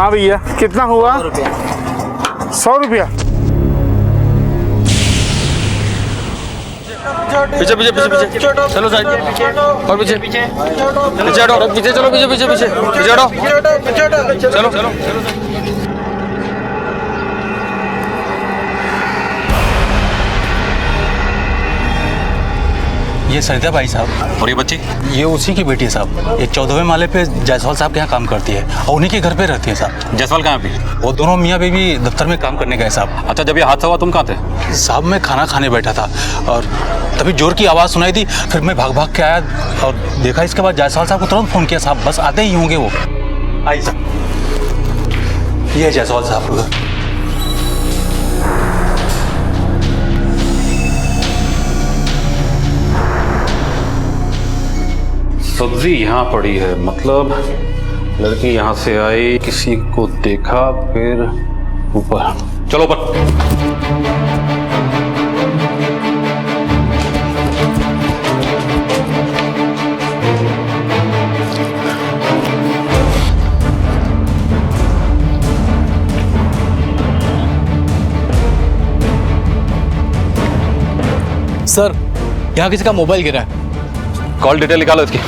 हाँ भैया, कितना हुआ? 100 रुपया। पीछे पीछे पीछे पीछे चलो साइड और पीछे पीछे हटो, पीछे चलो, पीछे पीछे पीछे हटो, चलो चलो। ये सरिता भाई साहब। और ये बच्ची? ये उसी की बेटी है साहब। ये 14वें माले पे जायसवाल साहब के यहाँ काम करती है और उन्हीं के घर पे रहती है साहब। जायसवाल कहाँ पे? वो दोनों मियाँ बीवी दफ्तर में काम करने गए साहब। अच्छा, जब ये हादसा हुआ तुम कहाँ थे? साहब मैं खाना खाने बैठा था और तभी जोर की आवाज़ सुनाई दी। फिर मैं भाग भाग के आया और देखा। इसके बाद जायसवाल साहब को तुरंत फ़ोन किया साहब। बस आते ही होंगे वो। आइए साहब, ये है जायसवाल साहब। सब्जी यहाँ पड़ी है, मतलब लड़की यहाँ से आई, किसी को देखा, फिर ऊपर। चलो ऊपर। सर, यहाँ किसी का मोबाइल गिरा है। कॉल डिटेल निकालो इसकी।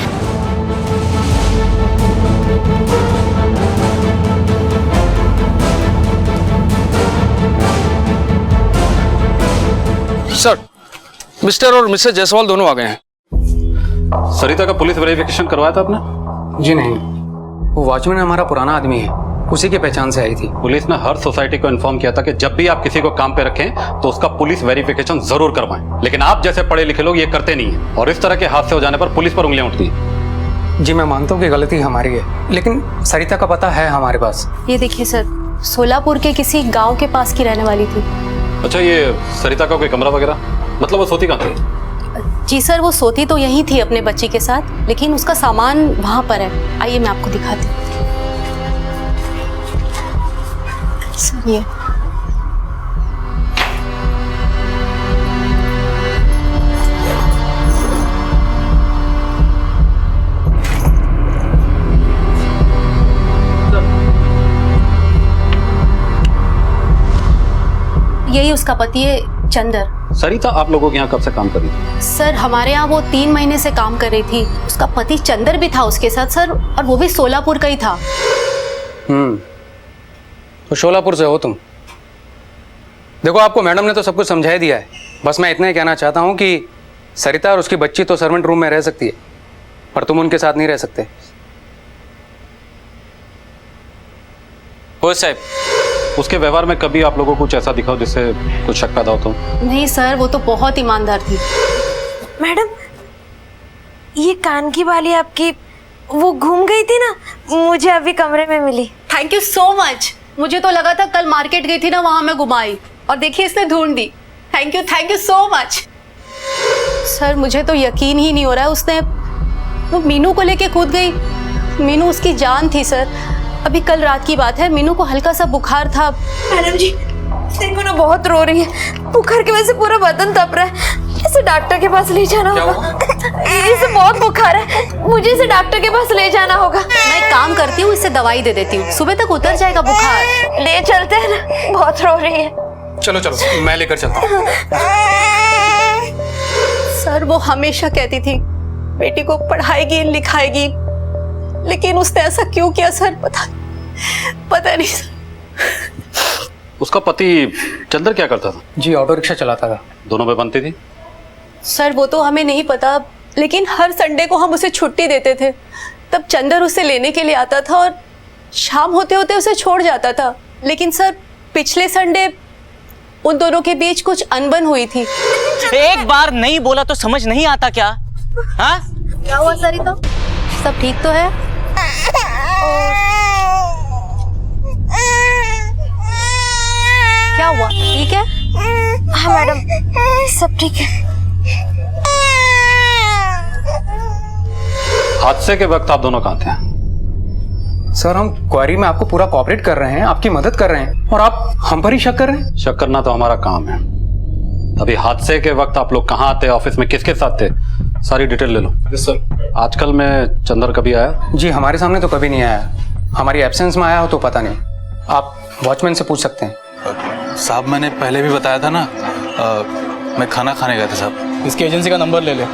सर, मिस्टर और मिसेस जायसवाल दोनों आ गए हैं। सरिता का पुलिस वेरिफिकेशन करवाया था आपने? जी नहीं, वो वॉचमैन हमारा पुराना आदमी है, उसी की पहचान से आई थी। पुलिस ने हर सोसाइटी को इन्फॉर्म किया था कि जब भी आप किसी को काम पे रखें तो उसका पुलिस वेरिफिकेशन जरूर करवाएं, लेकिन आप जैसे पढ़े लिखे लोग ये करते नहीं हैं और इस तरह के हादसे हो जाने पर पुलिस पर उंगलियां उठती हैं। जी मैं मानता हूँ कि गलती हमारी है, लेकिन सरिता का पता है हमारे पास। ये देखिए सर, सोलापुर के किसी गांव के पास की रहने वाली थी। अच्छा, ये सरिता का कोई कमरा वगैरह, मतलब वो सोती कहाँ थी? जी सर, वो सोती तो यहीं थी अपने बच्ची के साथ, लेकिन उसका सामान वहां पर है। आइए मैं आपको दिखाती हूँ। सर ये यही उसका पति है, चंदर। सरिता आप लोगों के यहाँ कब से काम कर रही थी? सर हमारे यहाँ वो 3 महीने से काम कर रही थी। उसका पति चंदर भी था उसके साथ सर, और वो भी सोलापुर का ही था। तो शोलापुर से हो तुम? देखो, आपको मैडम ने तो सब कुछ समझा दिया है। बस मैं इतना ही कहना चाहता हूँ कि सरिता और उसकी बच्ची तो सर्वेंट रूम में रह सकती है, पर तुम उनके साथ नहीं रह सकते। हो साहब, उसके व्यवहार में कभी आप लोगों को कुछ ऐसा दिखाओ जिससे कुछ शक पैदा हो तो? नहीं सर, वो तो बहुत ईमानदार थी। मैडम, ये कान की बाली आपकी वो घूम गई थी ना, मुझे अभी कमरे में मिली। Thank you so much. मुझे तो लगा था कल मार्केट गई थी ना, वहां मैं घुमाई और देखिए इसने ढूंढ दी। Thank you so much. Sir मुझे तो यकीन ही नहीं हो रहा है, उसने वो मीनू को लेके कूद गई। मीनू उसकी जान थी सर। अभी कल रात की बात है, मीनू को हल्का सा बुखार था। मैडम जी देखो ना, बहुत रो रही है, बुखार की वजह से पूरा बदन तप रहा है। इसे डॉक्टर के पास ले जाना होगा। इसे बहुत बुखार है, मुझे इसे डॉक्टर के पास ले जाना होगा। मैं एक काम करती हूँ, इससे दवाई दे देती हूँ, सुबह तक उतर जाएगा बुखार। ले चलते हैं ना, बहुत रो रही है। चलो चलो, मैं लेकर चलता हूँ। सर वो हमेशा कहती थी बेटी को पढ़ाएगी लिखाएगी, लेकिन उसने ऐसा क्यों किया सर? पता नहीं सर। उसका पति चंदर क्या करता था? जी ऑटो रिक्शा चलाता था। दोनों में बनती थी? सर वो तो हमें नहीं पता, लेकिन हर संडे को हम उसे छुट्टी देते थे। तब चंदर उसे लेने के लिए आता था और शाम होते होते उसे छोड़ जाता था। लेकिन सर पिछले संडे उन दोनों के बीच कुछ अनबन हुई थी। एक बार नहीं बोला तो समझ नहीं आता क्या? हाँ? क्या हुआ सरिता? सब ठीक तो है? क्या हुआ? ठीक है? हाँ मैडम, सब ठीक है। हादसे के वक्त आप दोनों कहाँ थे? सर हम क्वारी में आपको पूरा कोऑपरेट कर रहे हैं, आपकी मदद कर रहे हैं, और आप हम पर ही शक कर रहे हैं। शक करना तो हमारा काम है। अभी हादसे के वक्त आप लोग कहाँ थे, ऑफिस में किसके साथ थे, सारी डिटेल ले लो। सर आजकल में चंदर कभी आया? जी हमारे सामने तो कभी नहीं आया। हमारी एब्सेंस में आया हो तो पता नहीं, आप वॉचमैन से पूछ सकते हैं। साहब मैंने पहले भी बताया था ना, मैं खाना खाने गया था साहब। इसकी एजेंसी का नंबर ले ले।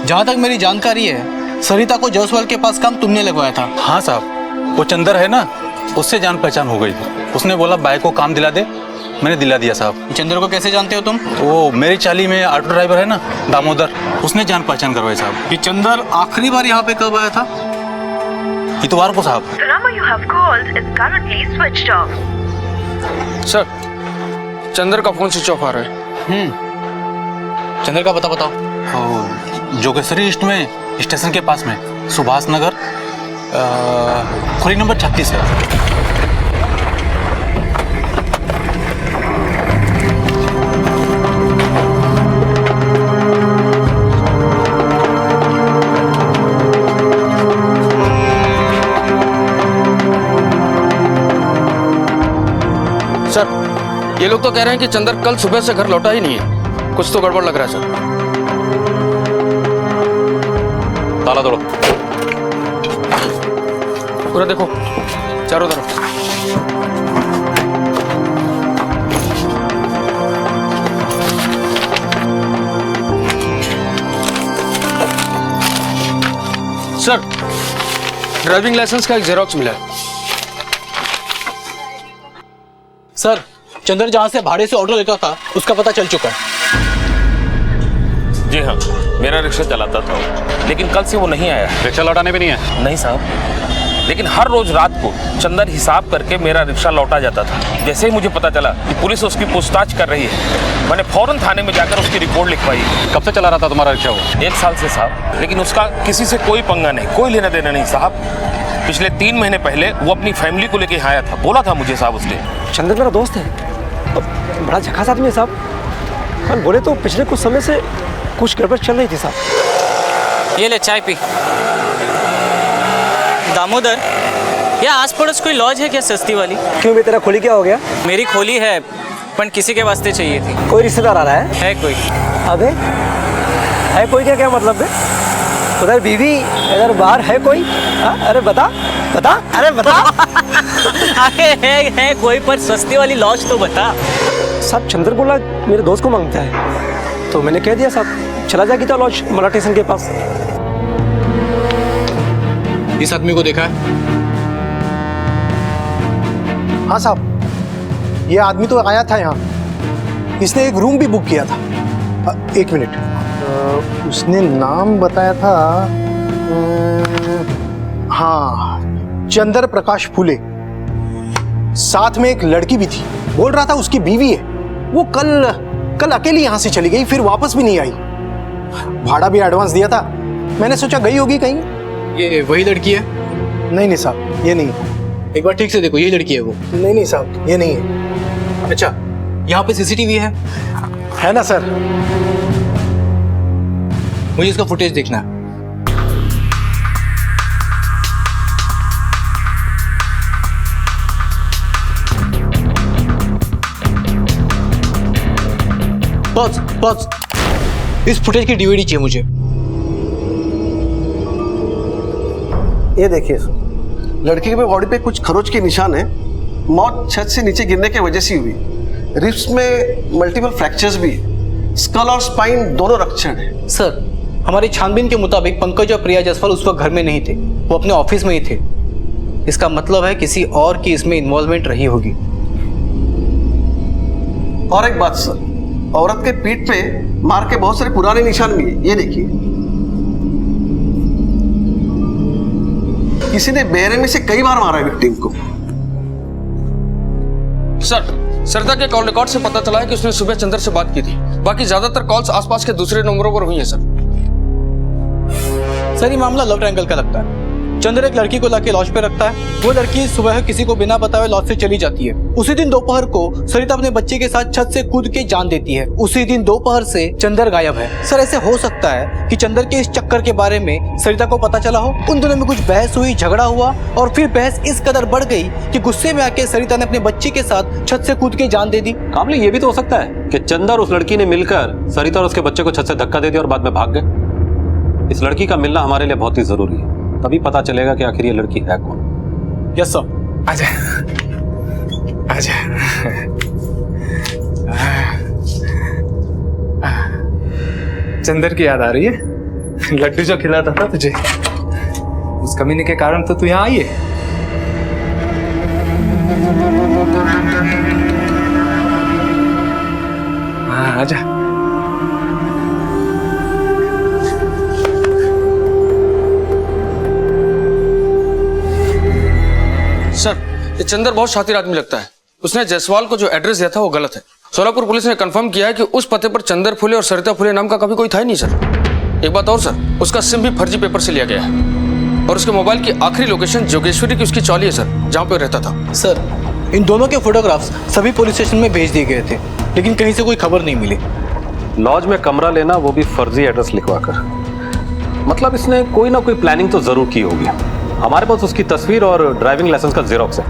जहाँ तक मेरी जानकारी है, सरिता को जायसवाल के पास काम तुमने लगवाया था। हाँ साहब, वो चंदर है ना, उससे जान पहचान हो गई थी। उसने बोला भाई को काम दिला दे, मैंने दिला दिया साहब। चंदर को कैसे जानते हो तुम? वो मेरी चाली में ऑटो ड्राइवर है ना, दामोदर, उसने जान पहचान करवाई साहब। ये चंदर आखिरी बार यहाँ पे कब आया था? इतवार को साहब। The number you have called is currently switched off. Sir, Chander का फोन स्विच ऑफ आ रहा है। चंदर का पता बताओ। जोगेश्वरी ईस्ट में, स्टेशन के पास में, सुभाष नगर, खोली नंबर 36 है। सर, ये लोग तो कह रहे हैं कि चंदर कल सुबह से घर लौटा ही नहीं है। कुछ तो गड़बड़ लग रहा है सर। ताला तोड़ो। पूरा देखो चारों तरफ। सर, ड्राइविंग लाइसेंस का एक जेरॉक्स मिला है। सर, चंदर जहाँ से भाड़े से ऑटो लेता था उसका पता चल चुका है। जी हाँ, मेरा रिक्शा चलाता था वो, लेकिन कल से वो नहीं आया। रिक्शा लौटाने भी नहीं है? नहीं साहब, लेकिन हर रोज रात को चंदर हिसाब करके मेरा रिक्शा लौटा जाता था। जैसे ही मुझे पता चला कि पुलिस उसकी पूछताछ कर रही है, मैंने फौरन थाने में जाकर उसकी रिपोर्ट लिखवाई। कब से चला रहा था तुम्हारा रिक्शा वो? 1 साल से साहब, लेकिन उसका किसी से कोई पंगा नहीं, कोई लेना देना नहीं साहब। पिछले 3 महीने पहले वो अपनी फैमिली को लेके आया था, बोला था मुझे साहब उसने। चंदर मेरा दोस्त है, बड़ा झकास आदमी है साहब। हम बोले तो पिछले कुछ समय से कुछ गड़बड़ चल रही थी साहब। ये ले चाय पी। दामोदर, या आस पड़ोस कोई लॉज है क्या सस्ती वाली? क्यों बे, तेरा खोली क्या हो गया? मेरी खोली है, पर किसी के वास्ते चाहिए थी। कोई रिश्तेदार आ रहा है? है कोई? अबे है कोई क्या मतलब है? उधर बीवी, इधर बाहर है कोई? अरे बता बता, अरे बता। अरे है कोई, पर सस्ती वाली लॉज तो बता। साहब, चंदर बोला मेरे दोस्त को मांगता है, तो मैंने कह दिया साहब चला जा गीता लॉज मला स्टेशन के पास। इस आदमी को देखा है? हाँ साहब, ये आदमी तो आया था यहाँ, इसने एक रूम भी बुक किया था। 1 मिनट, उसने नाम बताया था, हाँ, चंदर प्रकाश फूले। साथ में एक लड़की भी थी, बोल रहा था उसकी बीवी है। वो कल अकेली यहाँ से चली गई, फिर वापस भी नहीं आई। भाड़ा भी एडवांस दिया था, मैंने सोचा गई होगी कहीं। ये वही लड़की है? नहीं साहब, ये नहीं है। एक बार ठीक से देखो, यही लड़की है वो? नहीं साहब, ये नहीं है। अच्छा, यहाँ पे सीसीटीवी है ना सर? मुझे इसका फुटेज देखना है। बॉस, इस फुटेज की डीवीडी चाहिए मुझे। ये देखिए सर, लड़की के बॉडी पे कुछ खरोच के निशान है। मौत छत से नीचे गिरने की वजह से हुई। रिब्स में मल्टीपल फ्रैक्चर्स भी है। स्कल और स्पाइन दोनों रक्चर है। सर, हमारी छानबीन के मुताबिक पंकज और प्रिया जायसवाल उस वक्त घर में नहीं थे, वो अपने ऑफिस में ही थे। इसका मतलब है किसी और की इसमें इन्वॉल्वमेंट रही होगी। और एक बात सर, औरत के पीठ पे मार के बहुत सारे पुराने निशान भी है। ये देखिए, किसी ने बेरहमी से कई बार मारा है विक्टिम को। सर, सरिता के कॉल रिकॉर्ड से पता चला है कि उसने सुबह चंदर से बात की थी। बाकी ज्यादातर कॉल्स आसपास के दूसरे नंबरों पर हुई हैं सर। सर, ये मामला लव ट्रायंगल का लगता है। चंदर एक लड़की को लाके लॉज पे रखता है, वो लड़की सुबह किसी को बिना बताए लॉज से चली जाती है। उसी दिन दोपहर को सरिता अपने बच्चे के साथ छत से कूद के जान देती है। उसी दिन दोपहर से चंदर गायब है। सर, ऐसे हो सकता है कि चंदर के इस चक्कर के बारे में सरिता को पता चला हो, उन दोनों में कुछ बहस हुई, झगड़ा हुआ, और फिर बहस इस कदर बढ़ गई कि गुस्से में आके सरिता ने अपने बच्चे के साथ छत से कूद के जान दे दी। कामले, ये भी तो हो सकता है कि चंदर और उस लड़की ने मिलकर सरिता और उसके बच्चे को छत से धक्का दे दिया और बाद में भाग गए। इस लड़की का मिलना हमारे लिए बहुत ही जरूरी है, तभी पता चलेगा कि आखिर ये लड़की है कौन। Yes sir. आजा आजा। चंदर की याद आ रही है? लड्डू जो खिलाता था तुझे, उस कमीने के कारण तो तू यहाँ आई है। हाँ आजा। सर, ये चंदर बहुत शातिर आदमी लगता है। उसने जायसवाल को जो एड्रेस दिया था वो गलत है। सोलापुर पुलिस ने कंफर्म किया है कि उस पते पर चंदर फुले और सरिता फुले नाम का कभी कोई था ही नहीं सर। एक बात और सर, उसका सिम भी फर्जी पेपर से लिया गया है और उसके मोबाइल की आखिरी लोकेशन जोगेश्वरी की उसकी चौली है सर, जहाँ पे रहता था। सर, इन दोनों के फोटोग्राफ्स सभी पुलिस स्टेशन में भेज दिए गए थे, लेकिन कहीं से कोई खबर नहीं मिली। लॉज में कमरा लेना, वो भी फर्जी एड्रेस लिखवाकर। मतलब इसने कोई ना कोई प्लानिंग तो जरूर की होगी। हमारे पास उसकी तस्वीर और ड्राइविंग लाइसेंस का जेरोक्स है।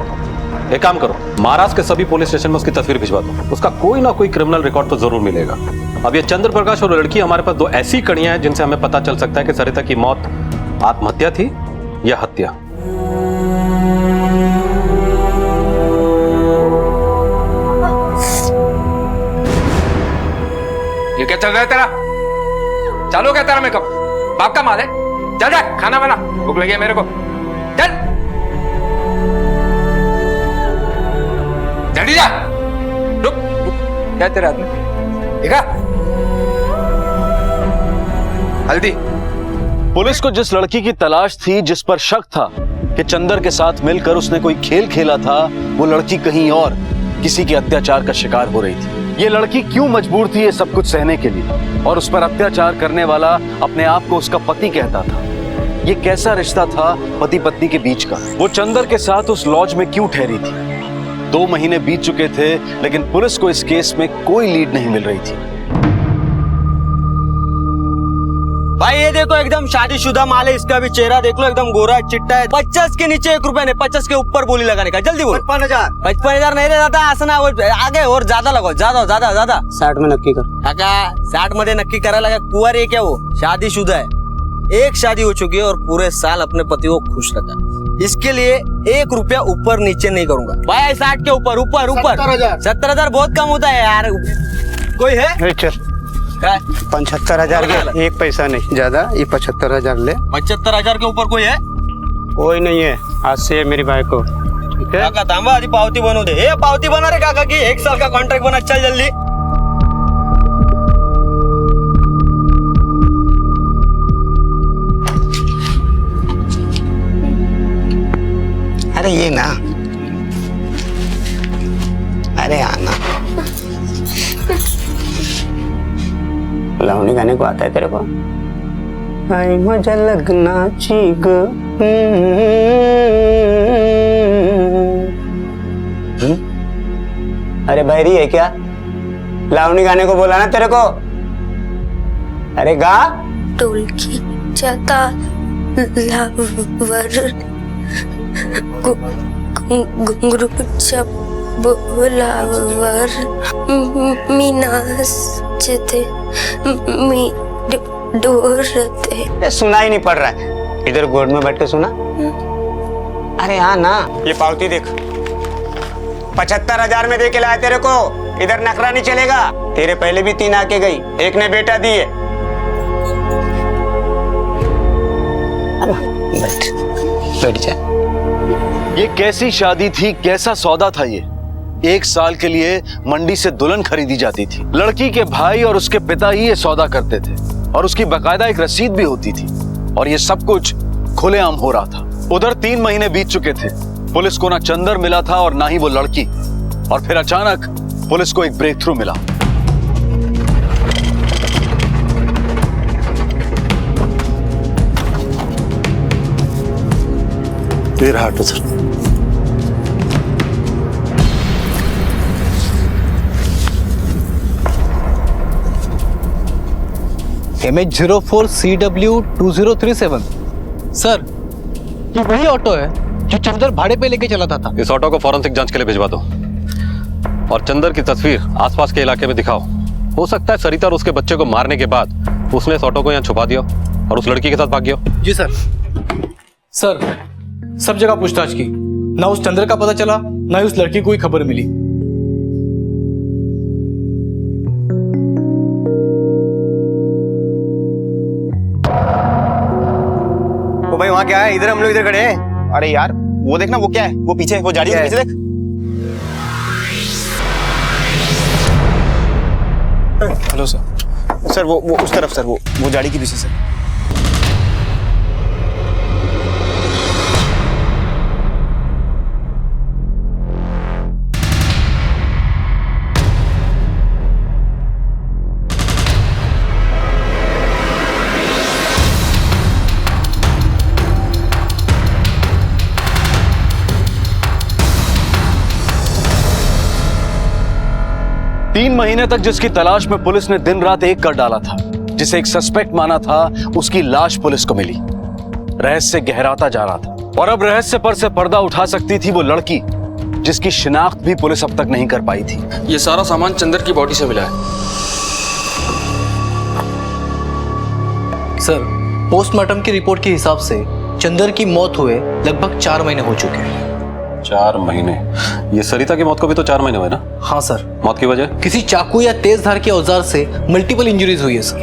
एक काम करो, महाराष्ट्र के सभी पुलिस स्टेशन में उसकी तस्वीर भिजवा दो। उसका कोई ना कोई क्रिमिनल रिकॉर्ड तो जरूर मिलेगा। अब ये चंद्र प्रकाश और लड़की, हमारे पास दो ऐसी कड़ियां हैं जिनसे हमें पता चल सकता है कि सरिता की मौत आत्महत्या थी या हत्या। ये क्या चल रहा है तेरा? चालू क्या तेरा मेकअप? बाप का माल है? चल जा, खाना बना, भूख लगी है मेरे को। चल जल्दी जा। रुक, क्या तेरे हाथ में? देखा? हल्दी। पुलिस को जिस लड़की की तलाश थी, जिस पर शक था कि चंदर के साथ मिलकर उसने कोई खेल खेला था, वो लड़की कहीं और किसी के अत्याचार का शिकार हो रही थी। ये लड़की क्यों मजबूर थी ये सब कुछ सहने के लिए? और उस पर अत्याचार करने वाला अपने आप को उसका पति कहता था। ये कैसा रिश्ता था पति पत्नी के बीच का? वो चंदर के साथ उस लॉज में क्यों ठहरी थी? 2 महीने बीत चुके थे, लेकिन पुलिस को इस केस में कोई लीड नहीं मिल रही थी। भाई ये देखो, एकदम शादीशुदा माल है। इसका भी चेहरा देख लो, एकदम गोरा चिट्टा है। 50 के नीचे 1 रुपया नहीं, 50 के ऊपर बोली लगाने का। जल्दी बोल। 55,000 नहीं देता हसना, आगे और ज्यादा लगाओ, ज्यादा ज्यादा ज्यादा। 60 में नक्की कर। काका 60 मध्ये नक्की करायला लगा? कुंवारी है क्या वो? शादीशुदा है। 1 शादी हो चुकी है और पूरे साल अपने पति को खुश रखा। इसके लिए 1 रुपया ऊपर नीचे नहीं करूंगा भाई। 60 के ऊपर ऊपर ऊपर 70,000 बहुत कम होता है यार। कोई है? चल 75,000 के 1 पैसा नहीं ज्यादा, ये 75,000 ले। 75,000 के ऊपर कोई है? कोई नहीं है, आज से मेरी भाई को। ठीक है काका थांबा, आधी पावती बनवू दे। ए पावती बना रे काका की, 1 साल का कॉन्ट्रैक्ट बना। चल जल्दी। अरे ये ना, अरे आना। लावणी गाने को आता है तेरे को? आई मजा लग्नाची ग। अरे बहरी है क्या? लावणी गाने को बोला ना तेरे को? अरे गा। ढोलकी जाता लावर घुंगरूच्या बोलावर मी नाचते मी डोरते। सुना ही नहीं पड़ रहा है, इधर गोद में बैठ के सुना। अरे हाँ ना, ये पावती देख, 75,000 में दे के लाया तेरे को। इधर नखरा नहीं चलेगा। तेरे पहले भी 3 आके गई, एक ने बेटा दिए। बैठ जा। ये कैसी शादी थी, कैसा सौदा था ये? 1 साल के लिए मंडी से दुल्हन खरीदी जाती थी। लड़की के भाई और उसके पिता ही ये सौदा करते थे और उसकी बकायदा एक रसीद भी होती थी। और ये सब कुछ खुलेआम हो रहा था। उधर 3 महीने बीत चुके थे। पुलिस को ना चंदर मिला था और ना ही वो लड़की। और फिर अचानक पुलिस को एक ब्रेक थ्रू मिला। फिर हटो सर। MH04CW2037। सर, ये वही ऑटो है जो चंदर भाड़े पे लेके चला था। इस ऑटो को फॉरेंसिक जांच के लिए भिजवा दो और चंदर की तस्वीर आसपास के इलाके में दिखाओ। हो सकता है सरिता और उसके बच्चे को मारने के बाद उसने इस ऑटो को यहाँ छुपा दिया और उस लड़की के साथ भाग गया। जी सर। सर, सब जगह पूछताछ की, ना उस चंद्र का पता चला, ना ही उस लड़की को कोई खबर मिली। ओ भाई वहाँ क्या है? इधर हम लोग इधर खड़े हैं। अरे यार वो देखना, वो क्या है? वो पीछे, वो झाड़ी के पीछे देख। Hello sir. सर वो उस तरफ सर, वो झाड़ी के पीछे सर। तीन महीने तक जिसकी तलाश में पुलिस ने दिन रात एक कर डाला था, जिसे एक सस्पेक्ट माना था, उसकी लाश पुलिस को मिली। रहस्य गहराता जा रहा था और अब रहस्य पर से पर्दा उठा सकती थी वो लड़की जिसकी शिनाख्त भी पुलिस अब तक नहीं कर पाई थी। ये सारा सामान चंदर की बॉडी से मिला है। सर, पोस्टमार्टम की रिपोर्ट के हिसाब से चंदर की मौत हुए लगभग 4 महीने हो चुके हैं। 4 महीने? ये सरिता की मौत को भी तो 4 महीने हुए ना? हाँ सर। मौत की वजह? किसी चाकू या तेज धार के औजार से मल्टीपल इंजरीज हुई है सर।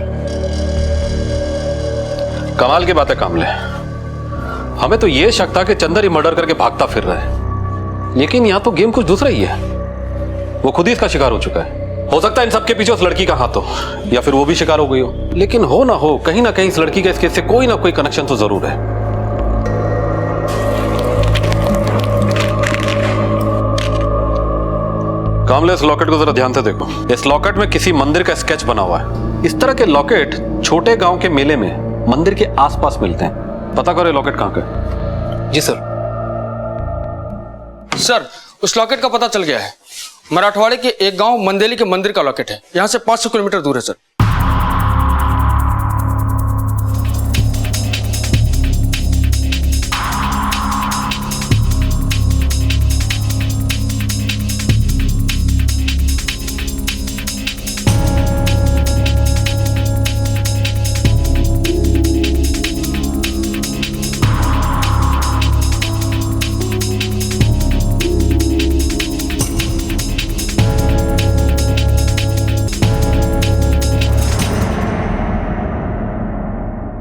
कमाल की बात है कामले, हमें तो ये शक था कि चंदर ही मर्डर करके भागता फिर रहा है, लेकिन यहाँ तो गेम कुछ दूसरा ही है। वो खुद ही इसका शिकार हो चुका है। हो सकता है इन सबके पीछे उस लड़की का हाथ हो, या फिर वो भी शिकार हो गई हो, लेकिन हो ना हो, कहीं ना कहीं इस लड़की का इस केस से कोई ना कोई कनेक्शन तो जरूर है। कामले, इस लॉकेट को जरा ध्यान से देखो। इस लॉकेट में किसी मंदिर का स्केच बना हुआ है। इस तरह के लॉकेट छोटे गांव के मेले में मंदिर के आसपास मिलते हैं। पता करो ये लॉकेट कहाँ का है। जी सर। सर, उस लॉकेट का पता चल गया है। मराठवाड़े के एक गांव मंदेली के मंदिर का लॉकेट है। यहाँ से 500 किलोमीटर दूर है सर।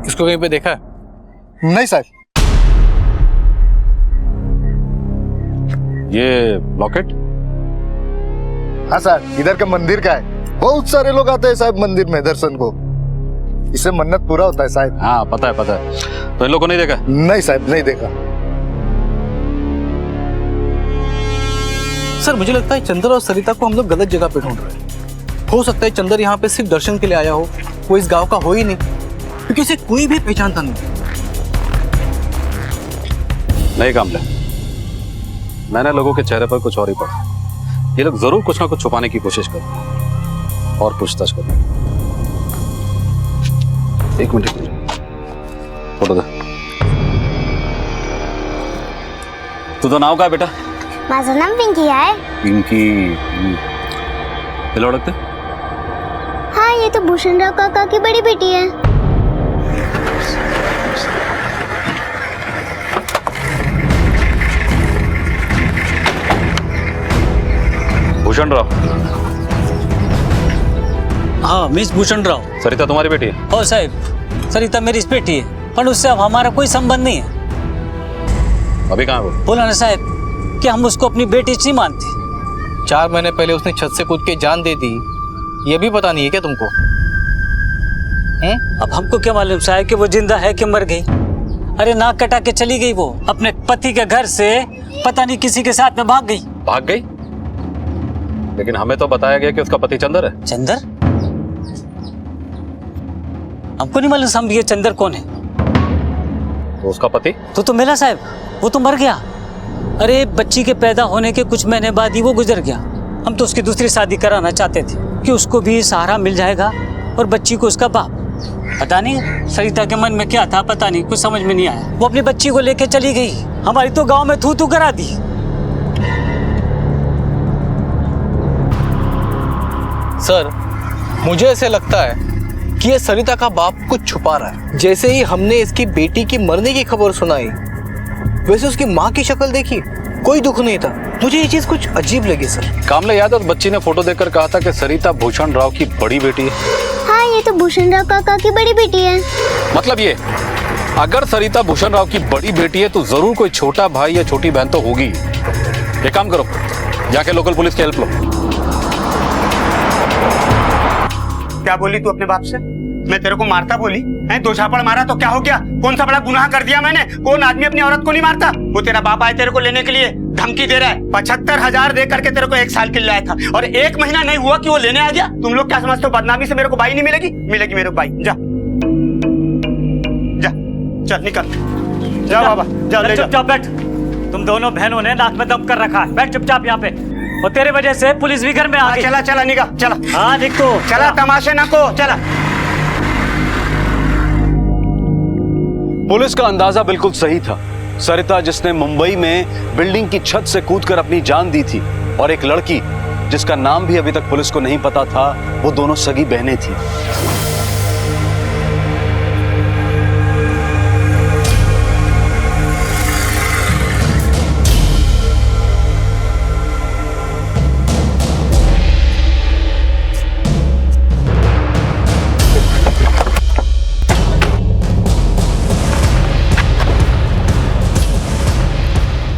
इसको कहीं पे देखा है? नहीं सर। ये लॉकेट? हाँ सर, इधर का मंदिर का है। बहुत सारे लोग आते हैं साहब मंदिर में दर्शन को। इससे मन्नत पूरा होता है साहब। हाँ पता है, पता है। तो इन लोगों को नहीं देखा? नहीं साहब, नहीं देखा। सर, मुझे लगता है चंदर और सरिता को हम लोग गलत जगह पे ढूंढ रहे हैं। हो सकता है चंदर यहाँ पे सिर्फ दर्शन के लिए आया हो, वो इस गांव का हो ही नहीं, क्योंकि इसे कोई भी पहचानता नहीं कामले, मैंने लोगों के चेहरे पर कुछ और ही पढ़ा। ये लोग जरूर कुछ ना कुछ छुपाने की कोशिश कर रहे हैं और पूछताछ कर रहे हैं। एक मिनट, फोटो दे। तुझं नाव काय बेटा? माझं नाम पिंकी आहे। पिंकी? तिला ओळखते? हाँ, ये तो भूषणराव काका की बड़ी बेटी है। भूषणराव? हाँ, मिस भूषणराव। सरिता तुम्हारी बेटी है? हो साहब, सरिता मेरी बेटी है, पर उससे अब हमारा कोई संबंध नहीं है। अभी कहाँ है वो? बोला ना साहब कि हम उसको अपनी बेटी नहीं मानते। 4 महीने पहले उसने छत से कूद के जान दे दी, ये भी पता नहीं है क्या तुमको? अब हमको क्या मालूम साहब कि वो जिंदा है कि मर गई। अरे नाक कटा के चली गई वो अपने पति के घर से, पता नहीं किसी के साथ में भाग गई। भाग गई? लेकिन हमें तो बताया गया कि उसका पति चंदर है। चंदर? हमको नहीं मालूम साहब ये चंदर कौन है। तो उसका पति? तो मिला साहब, वो तो मर गया। अरे बच्ची के पैदा होने के कुछ महीने बाद ही वो गुजर गया। हम तो उसकी दूसरी शादी कराना चाहते थे कि उसको भी सहारा मिल जाएगा और बच्ची को उसका बाप। पता नहीं सरिता के मन में क्या था, पता नहीं, कुछ समझ में नहीं आया। वो अपनी बच्ची को लेके चली गई, हमारी तो गांव में थू थू करा दी। सर, मुझे ऐसे लगता है कि ये सरिता का बाप कुछ छुपा रहा है। जैसे ही हमने इसकी बेटी की मरने की खबर सुनाई, वैसे उसकी माँ की शक्ल देखी कोई दुख नहीं था। मुझे ये चीज कुछ अजीब लगी सर। कामले, याद है उस बच्ची ने फोटो देखकर कहा था कि सरिता भूषण राव की बड़ी बेटी है? हाँ, ये तो भूषण राव काका की बड़ी बेटी है। मतलब ये, अगर सरिता भूषण राव की बड़ी बेटी है तो जरूर कोई छोटा भाई या छोटी बहन तो होगी। एक काम करो, जाके लोकल पुलिस की हेल्प लो। क्या बोली तू अपने बाप से? मैं तेरे को मारता बोली है? 2 झापड़ मारा तो क्या हो गया? कौन सा बड़ा गुनाह कर दिया मैंने? कौन आदमी अपनी औरत को नहीं मारता? वो तेरा बाप आए तेरे को लेने के लिए, धमकी दे रहा है। 75,000 दे करके तेरे को 1 साल के लिए लाया था और 1 महीना नहीं हुआ कि वो लेने आ गया। तुम लोग क्या समझते हो बदनामी से मेरे को बाई नहीं मिलेगी? मिलेगी मेरे को बाई। जा जा, चल निकल, जाओ बाबा, जाओ ले जाओ। चुपचाप बैठ। तुम दोनों बहनों ने नाक में दम कर रखा है। बैठ चुपचाप यहाँ पे। और तेरे वजह से पुलिस भी घर में आ गई। चला चला निकाल, चला। हाँ देख तो, चला, तमाशे ना को, चला। पुलिस का अंदाजा बिल्कुल सही था। सरिता, जिसने मुंबई में बिल्डिंग की छत से कूदकर अपनी जान दी थी, और एक लड़की जिसका नाम भी अभी तक पुलिस को नहीं पता था, वो दोनों सगी बहनें थी।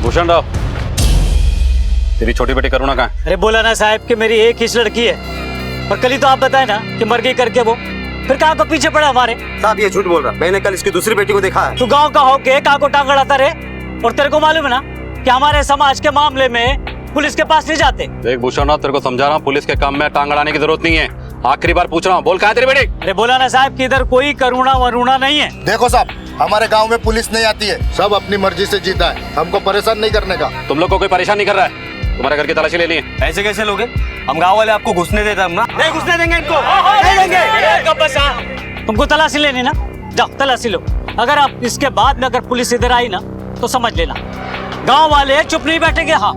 भूषण राव, तेरी छोटी बेटी करुणा कहाँ है? अरे बोला ना साहब कि मेरी एक ही लड़की है, और कल ही तो आप बताए ना कि मर गई करके वो, फिर कहाँ को पीछे पड़ा हमारे? साहब ये झूठ बोल रहा, मैंने कल इसकी दूसरी बेटी को देखा है। तू गांव का होके कहाँ को टांग अड़ाता रे? और तेरे को मालूम है ना कि हमारे समाज के मामले में पुलिस के पास नहीं जाते। देख भूषण राव, तेरे को समझा रहा हूँ, पुलिस के काम में टांग अड़ाने की जरूरत नहीं है। आखिरी बार पूछ रहा हूँ, बोल कहाँ है तेरी बेटी? अरे बोला ना साहब कि इधर कोई करुणा वरुणा नहीं है। देखो साहब, हमारे गांव में पुलिस नहीं आती है, सब अपनी मर्जी से जीता है, हमको परेशान नहीं करने का। तुम लोग को कोई परेशान नहीं कर रहा है? तुम्हारे घर की तलाशी लेनी है। ऐसे कैसे लोगे? हम गांव वाले आपको घुसने देते हम ना? नहीं घुसने देंगे इनको, नहीं देंगे। तुमको तलाशी लेनी ना, जाओ तलाशी लो। अगर आप इसके बाद में अगर पुलिस इधर आई ना तो समझ लेना गांव वाले चुप नहीं बैठेंगे। हाँ,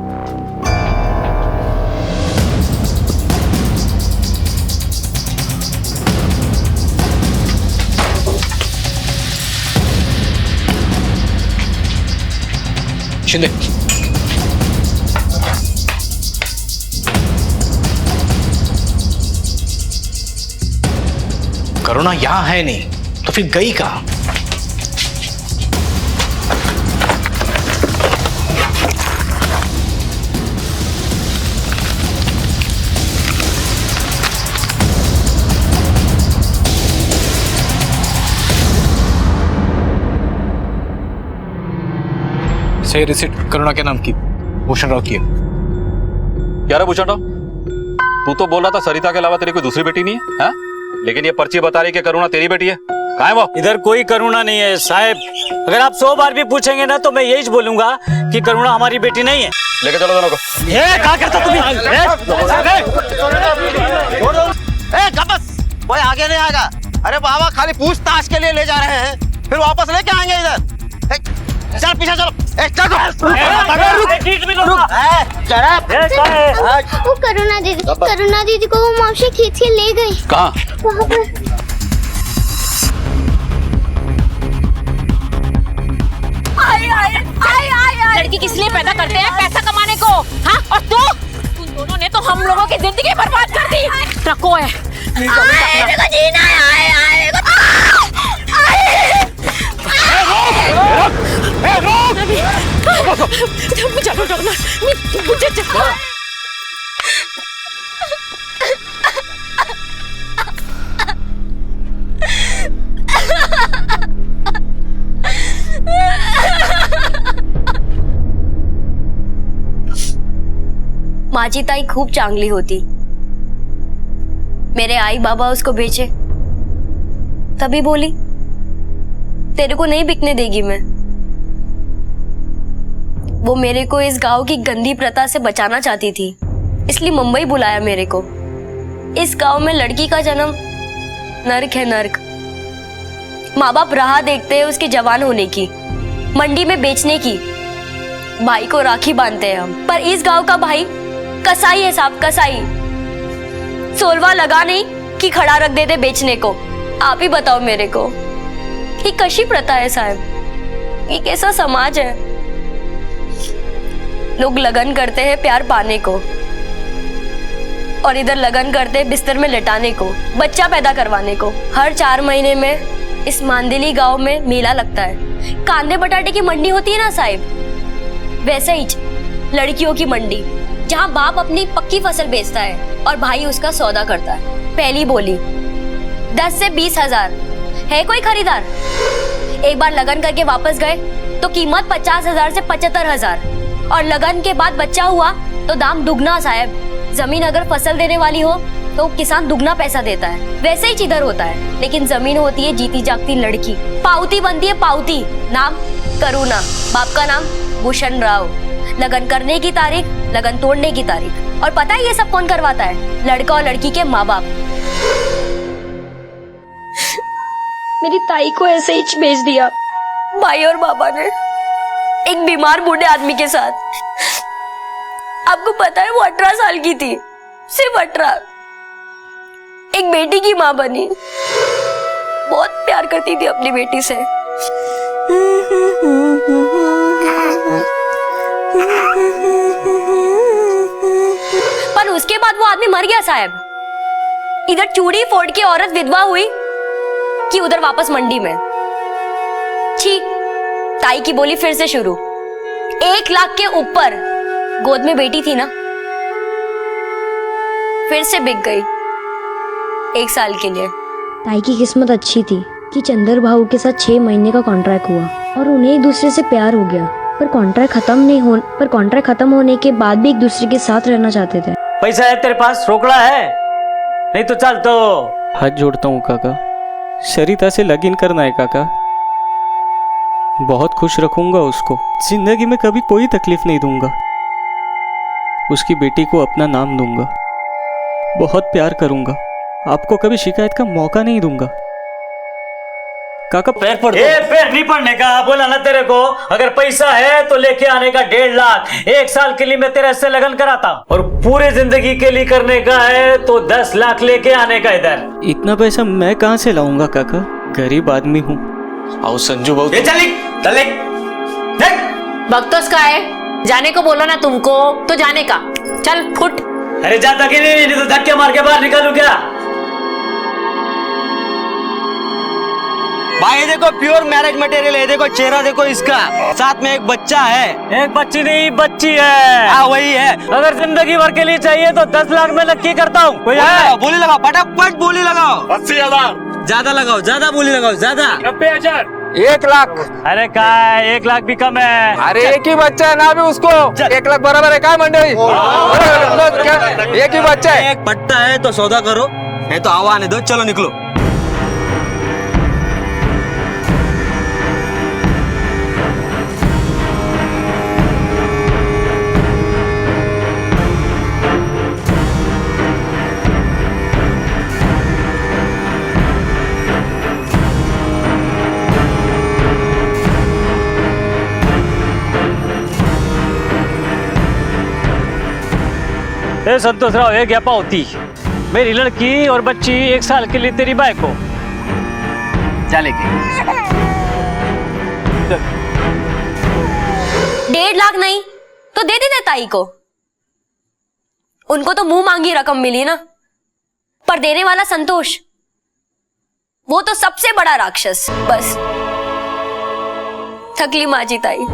शिंदे, करुणा यहां है नहीं तो फिर गई कहां? सही रिसिप्ट करुणा के नाम की, भूषण राव की है। क्या रे भूषण राव, तू तो बोल रहा था सरिता के अलावा तेरी कोई दूसरी बेटी नहीं है, हाँ? लेकिन ये पर्ची बता रही कि करुणा तेरी बेटी है। कहाँ है वो? इधर कोई करुणा नहीं है साहब। अगर आप 100 बार भी पूछेंगे ना तो मैं यही बोलूंगा कि करुणा हमारी बेटी नहीं है। लेके चलो दोनों को। ये क्या करता तुम? कोई आगे नहीं आएगा। अरे बाबा, खाली पूछताछ के लिए ले जा रहे हैं, फिर वापस लेके आएंगे इधर। चल पीछे चलो। वो करुणा दीदी को वो मौसी खींच के ले गई। कहाँ? वहाँ पर। लड़की किस लिए पैदा करते हैं? पैसा कमाने को। हाँ, और तुम दोनों ने तो हम लोगों की जिंदगी बर्बाद कर दी। ट्रको है, मेरे को जीना है। माझी ताई खूप चांगली होती। मेरे आई बाबा उसको बेचे, तभी बोली तेरे को नहीं बिकने देगी मैं। वो मेरे को इस गांव की गंदी प्रथा से बचाना चाहती थी, इसलिए मुंबई बुलाया मेरे को। इस गांव में लड़की का जन्म नर्क है, नर्क। माँ बाप राह देखते हैं उसके जवान होने की, मंडी में बेचने की। भाई को राखी बांधते हैं हम, पर इस गांव का भाई कसाई है साहब, कसाई। सोलवा लगा नहीं कि खड़ा रख देते बेचने को। आप ही बताओ मेरे को, ये कशी प्रथा है साहब? ये कैसा समाज है? लोग लगन करते हैं प्यार पाने को, और इधर लगन करते हैं बिस्तर में लेटाने को, बच्चा पैदा करवाने को। हर 4 महीने में इस मांदेली गांव में मेला लगता है। कांदे बटाटे की मंडी होती है ना साहिब, वैसे ही लड़कियों की मंडी, जहाँ बाप अपनी पक्की फसल बेचता है और भाई उसका सौदा करता है। पहली बोली 10 से 20 हजार। है कोई खरीदार? एक बार लगन करके वापस गए तो कीमत 50 हजार से 75 हजार, और लगन के बाद बच्चा हुआ तो दाम दुगना साहब। जमीन अगर फसल देने वाली हो तो किसान दुगना पैसा देता है। वैसे ही इधर होता है, लेकिन जमीन होती है जीती जागती लड़की। पाउती बनती है पाउती, नाम करुणा, बाप का नाम भूषण राव। लगन करने की तारीख, लगन तोड़ने की तारीख। और पता है ये सब कौन करवाता है? लड़का और लड़की के माँ बाप। मेरी ताई को ऐसे ही भेज दिया भाई और बाबा ने, एक बीमार बूढ़े आदमी के साथ। आपको पता है वो 18 साल की थी, सिर्फ 18। एक बेटी की माँ बनी, बहुत प्यार करती थी अपनी बेटी से। पर उसके बाद वो आदमी मर गया साहब। इधर चूड़ी फोड़ के औरत विधवा हुई कि उधर वापस मंडी में। छी, ताई की बोली फिर से शुरू। 1 लाख के ऊपर गोद में बेटी थी ना, फिर से बिक गई 1 साल के लिए। ताई की किस्मत अच्छी थी कि चंदर भाऊ के साथ 6 महीने का कॉन्ट्रैक्ट हुआ और उन्हें एक दूसरे से प्यार हो गया। पर कॉन्ट्रैक्ट खत्म होने के बाद भी एक दूसरे के साथ रहना चाहते थे। पैसा है तेरे पास? रोकड़ा है? नहीं तो चल। तो हाथ जोड़ता हूँ काका, सरिता से लगन करना है काका। बहुत खुश रखूंगा उसको, जिंदगी में कभी कोई तकलीफ नहीं दूंगा। उसकी बेटी को अपना नाम दूंगा, बहुत प्यार करूंगा, आपको कभी शिकायत का मौका नहीं दूंगा। काका पैर पड़। पैर नहीं पड़ने का बोला ना तेरे को। अगर पैसा है तो लेके आने का 1.5 लाख। 1 साल के लिए मैं तेरे से लगन कराता, और पूरे जिंदगी के लिए करने का है तो 10 लाख लेके आने का। इधर इतना पैसा मैं कहाँ से लाऊंगा काका, गरीब आदमी हूँ। आओ संजू भाऊ, बकतोस का है, जाने को बोलो ना तुमको तो जाने का। चल फुट। अरे जाता कि नहीं तो धक्के मार के बाहर निकालू क्या? भाई ये देखो प्योर मैरिज मटेरियल है, देखो चेहरा देखो इसका, साथ में एक बच्चा है। एक बच्ची नहीं, बच्ची है। हाँ वही है। अगर जिंदगी भर के लिए चाहिए तो 10 लाख में नक्की करता हूँ। बोली लगाओ, फटाफट बोली लगाओ। 80,000। ज्यादा लगाओ, ज्यादा बोली लगाओ, ज्यादा। 90,000। 1 लाख। अरे का 1 लाख भी कम है। अरे एक ही बच्चा है ना, भी उसको 1 लाख बराबर है क्या मंडली? एक ही बच्चा है। एक पट्टा है तो सौदा करो, नहीं तो आवा आने दो। चलो निकलो। संतोष राव, एक ज्ञापा होती, मेरी लड़की और बच्ची 1 साल के लिए तेरी बाई को चलेगी। 1.5 लाख नहीं तो दे देते ताई को। उनको तो मुंह मांगी रकम मिली ना, पर देने वाला संतोष, वो तो सबसे बड़ा राक्षस। बस थकली माजी ताई।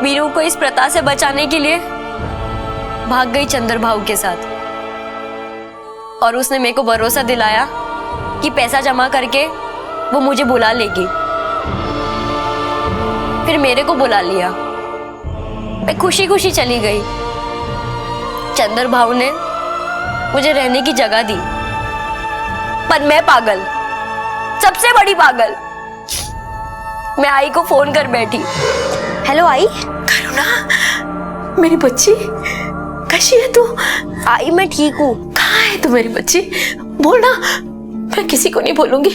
वीरू को इस प्रथा से बचाने के लिए भाग गई चंदर भाऊ के साथ, और उसने मेरे को भरोसा दिलाया कि पैसा जमा करके वो मुझे बुला लेगी। फिर मेरे को बुला लिया, मैं खुशी खुशी चली गई। चंदर भाऊ ने मुझे रहने की जगह दी, पर मैं पागल, सबसे बड़ी पागल, मैं आई को फोन कर बैठी। हेलो आई। करुणा, मेरी बच्ची कैसी है तू? आई मैं ठीक हूँ। कहाँ है तू मेरी बच्ची? बोल ना, मैं किसी को नहीं बोलूंगी।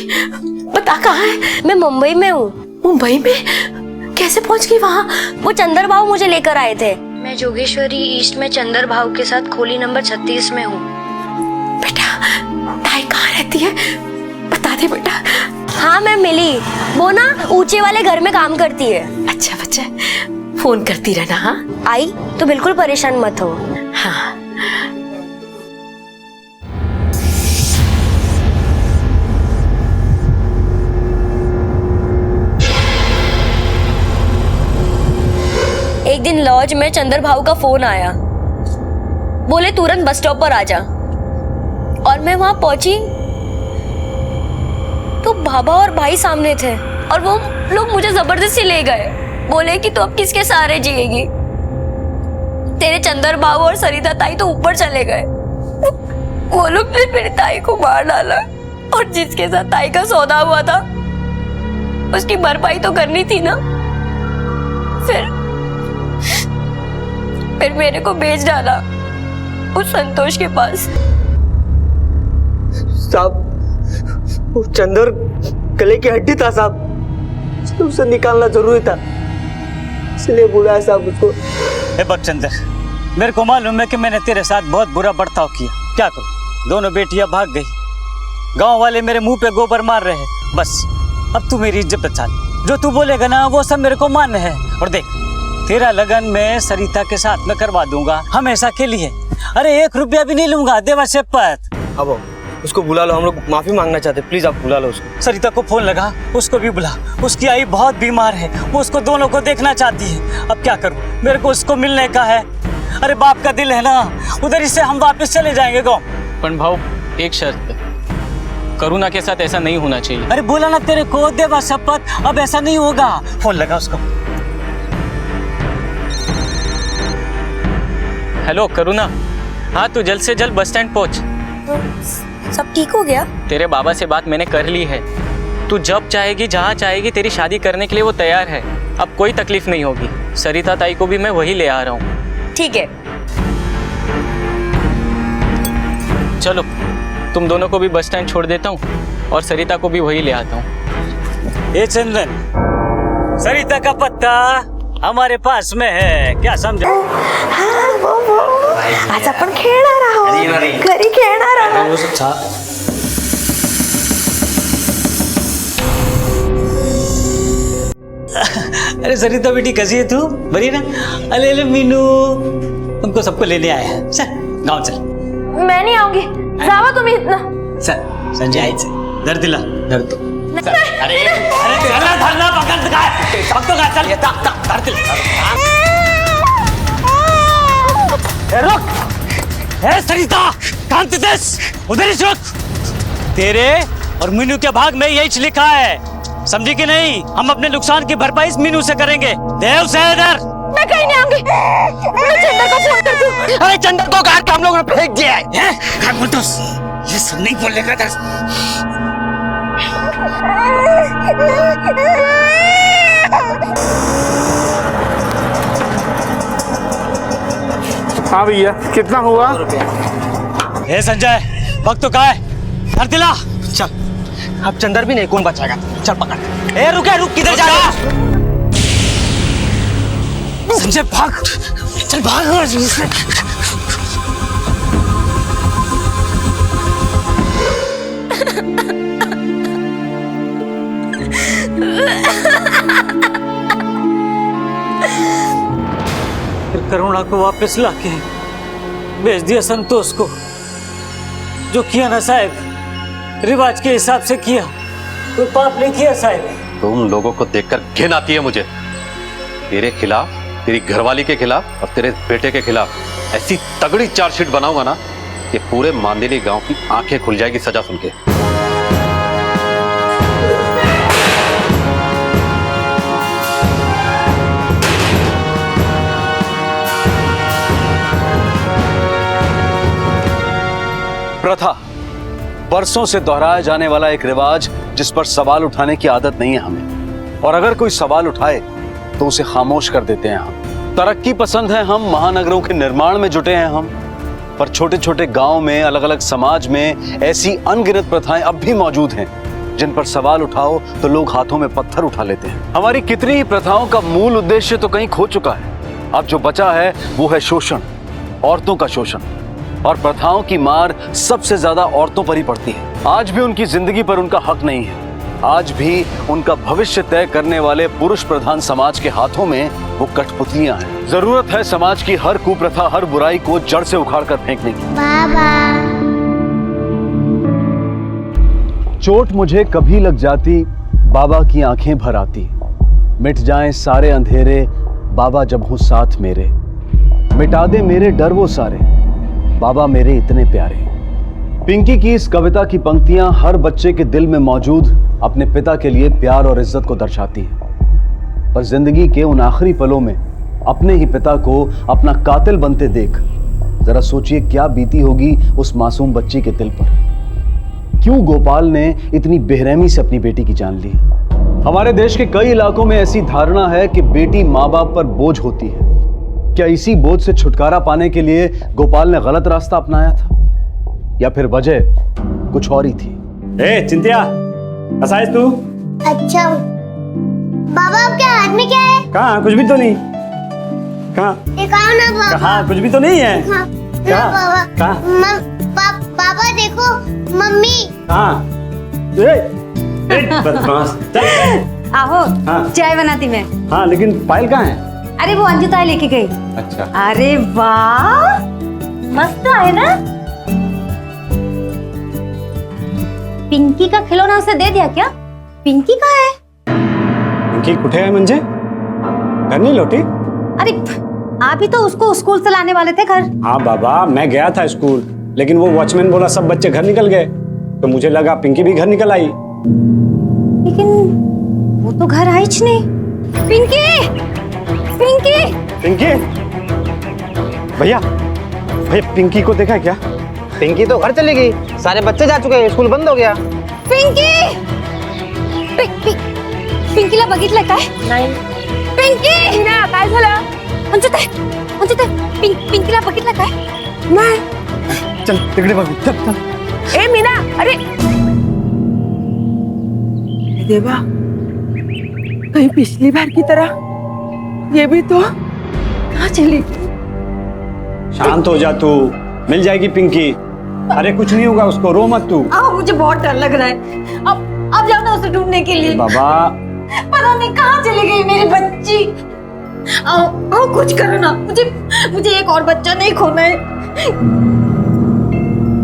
बता कहाँ है? मैं मुंबई में हूँ। मुंबई में? कैसे पहुँच गई वहाँ? वो चंदर भाऊ मुझे लेकर आए थे। मैं जोगेश्वरी ईस्ट में चंदर भाऊ के साथ खोली नंबर 36 में हूँ। बेटा ताई कहाँ रहती है? बता दे बेटा। हाँ मैं मिली, वो ना ऊंचे वाले घर में काम करती है। अच्छा बच्चा, फोन करती रहना। हाँ आई तो बिल्कुल परेशान मत हो। हाँ। एक दिन लॉज में चंदर भाऊ का फोन आया, बोले तुरंत बस स्टॉप पर आ जा। और मैं वहां पहुंची तो बाबा और भाई सामने थे और वो लोग मुझे जबरदस्ती ले गए। बोले कि तू अब किसके सहारे जिएगी, तेरे चंदर बाबू और सरिता ताई तो ऊपर चले गए। वो लोग ने मेरी ताई को मार डाला और जिसके साथ ताई का सौदा हुआ था उसकी भरपाई तो करनी थी ना। फिर मेरे को भेज डाला उस संतोष के पास। साहब वो चंदर गले की हड्डी था साहब, उसे निकालना जरूरी था, इसलिए बुलाया साहब उसको। हे बच्चंदर, मेरे को मालूम है कि मैंने तेरे साथ बहुत बुरा बर्ताव किया। क्या करूं, दोनों बेटियां भाग गई, गांव वाले मेरे मुंह पे गोबर मार रहे हैं। बस अब तू मेरी इज्जत बचा ले, जो तू बोलेगा ना वो सब मेरे को मान्य है। और देख, तेरा लगन मैं सरिता के साथ में करवा दूंगा, हमेशा के लिए। अरे 1 रुपया भी नहीं लूंगा, देवा शपथ। अब उसको बुला लो, हम लोग माफी मांगना चाहते, प्लीज आप बुला लो उसको। सरिता को फोन लगा, उसको भी बुला। उसकी आई बहुत बीमार है, वो उसको दोनों को देखना चाहती है। अब क्या करूं, मेरे को उसको मिलने का है। अरे बाप का दिल है ना, उधर से हम वापस चले जाएंगे गाँव। पण भाऊ एक शर्त पे, करुणा के साथ ऐसा नहीं होना चाहिए। अरे बोला ना तेरे को, देवा शपथ, अब ऐसा नहीं होगा। फोन लगा उसको। हेलो करुणा, हाँ तू जल्द से जल्द बस स्टैंड पहुंच। सब ठीक हो गया? तेरे बाबा से बात मैंने कर ली है, तू जब चाहेगी जहाँ चाहेगी तेरी शादी करने के लिए वो तैयार है। अब कोई तकलीफ नहीं होगी। सरिता ताई को भी मैं वही ले आ रहा हूँ। ठीक है, चलो तुम दोनों को भी बस स्टैंड छोड़ देता हूँ और सरिता को भी वही ले आता हूँ। ये चंदन, सरिता का पत्ता हमारे पास में है, क्या समझा? हाँ, वो आज अपन खेळणार आहोत, घरी खेळणार आहोत। अरे सरिता बेटी कैसी है तू, बड़ी ना? अले मीनू, तुमको सबको लेने आया। चल गाँव चल। मैं नहीं आऊंगी, जावा तुम्ही इतना। चल संजय आई से धर दिला, धर तो। अरे चला धरना पकड़ का, पकड़ का, चल धर दिला। रुक, हे सरिता, कांति देश, उधर ही रुक। तेरे और मीनू के भाग में यही लिखा है, समझी कि नहीं? हम अपने नुकसान की भरपाई इस मीनू से करेंगे। देव से इधर। मैं कहीं नहीं आऊंगी, मैं चंदर को फोन करती हूँ। अरे चंदर को गाड़ के हम लोगों ने फेंक दिया है। क्या बोलते हो? ये सब नहीं बोलेगा दस। हाँ भैया, कितना हुआ? हे संजय, वक्त तो कहाँ है? धर दिला। चल, अब चंदर भी नहीं, कौन बचाएगा? चल पकड़। ए रुक, किधर जा रहा है? संजय भाग, चल भाग। करुणा को वापस लाके भेज दिया संतोष को। जो किया ना साहब, रिवाज के हिसाब से किया, कोई पाप नहीं किया साहब। तुम लोगों को देखकर घिन आती है मुझे। तेरे खिलाफ, तेरी घरवाली के खिलाफ और तेरे बेटे के खिलाफ ऐसी तगड़ी चार्जशीट बनाऊंगा ना कि पूरे मांदेली गांव की आंखें खुल जाएगी सजा सुन के। प्रथा, बरसों से दोहराया जाने वाला एक रिवाज जिस पर सवाल उठाने की आदत नहीं है हमें, और अगर कोई सवाल उठाए तो उसे खामोश कर देते हैं हम। तरक्की पसंद है हम, महानगरों के निर्माण में जुटे हैं हम, पर छोटे छोटे गांव में, अलग अलग समाज में ऐसी अनगिनत प्रथाएं अब भी मौजूद हैं जिन पर सवाल उठाओ तो लोग हाथों में पत्थर उठा लेते हैं। हमारी कितनी ही प्रथाओं का मूल उद्देश्य तो कहीं खो चुका है। अब जो बचा है वो है शोषण, औरतों का शोषण, और प्रथाओं की मार सबसे ज्यादा औरतों पर ही पड़ती है। आज भी उनकी जिंदगी पर उनका हक नहीं है। आज भी उनका भविष्य तय करने वाले पुरुष प्रधान समाज के हाथों में वो कठपुतलियां हैं। जरूरत है समाज की हर कुप्रथा, हर बुराई को जड़ से उखाड़ कर फेंकने की। चोट मुझे कभी लग जाती, बाबा की आंखें भर आती। मिट जाएं सारे अंधेरे, बाबा जब हूं साथ मेरे। मिटा दे मेरे डर वो सारे, बाबा मेरे इतने प्यारे। पिंकी की इस कविता की पंक्तियां हर बच्चे के दिल में मौजूद अपने पिता के लिए प्यार और इज्जत को दर्शाती हैं। पर जिंदगी के उन आखिरी पलों में अपने ही पिता को अपना कातिल बनते देख जरा सोचिए क्या बीती होगी उस मासूम बच्ची के दिल पर। क्यों गोपाल ने इतनी बेरहमी से अपनी बेटी की जान ली? हमारे देश के कई इलाकों में ऐसी धारणा है कि बेटी माँ बाप पर बोझ होती है। क्या इसी बोझ से छुटकारा पाने के लिए गोपाल ने गलत रास्ता अपनाया था, या फिर वजह कुछ और ही थी? ए चिंतिया, कैसा है तू? अच्छा बाबा, आपके हाथ में क्या है? कहाँ, कुछ भी तो नहीं। कहाँ? दिखाओ ना बाबा। कहाँ, कुछ भी तो नहीं है। हाँ, कहाँ? बाबा। कहाँ? बाबा देखो, मम्मी। कहाँ? बदमाश। चल। आहो, हाँ। चाय बनाती मैं। हाँ, लेकिन फाइल कहाँ है? अरे वो अंजू ताई लेके गई। अच्छा। अरे वाह, मस्त है ना? पिंकी का खिलौना उसे दे दिया क्या? पिंकी कहाँ है? पिंकी कुठे है म्हणजे? घर नहीं लौटी? अरे आप ही तो उसको स्कूल से लाने वाले थे घर। हाँ बाबा, मैं गया था स्कूल, लेकिन वो वॉचमैन बोला सब बच्चे घर निकल गए, तो मुझे लगा पिंकी भी घर निकल आई। लेकिन वो तो घर आई ही नहीं। पिंकी, पिंकी, पिंकी, भैया भैया पिंकी को देखा क्या? पिंकी तो घर चली गई, सारे बच्चे जा चुके हैं, स्कूल बंद हो गया। पिंकी, पिंकीला बघितलं काय? नाही। पिंकी ना, काय झालं? अंजुते पिंकीला बघितलं काय? नाही। चल तिकडे बघू, चल चल। ए मीना, अरे देवा, कहीं पिछली बार की तरह ये भी तो कहाँ चली? शांत हो जा तू, मिल जाएगी पिंकी। अरे कुछ नहीं होगा उसको, रो मत तू। मुझे बहुत डर लग रहा है। अब जाओ ना उसे ढूंढने के लिए। बाबा पता नहीं कहाँ चली गई मेरी बच्ची। आओ कुछ करो ना, मुझे एक और बच्चा नहीं खोना है।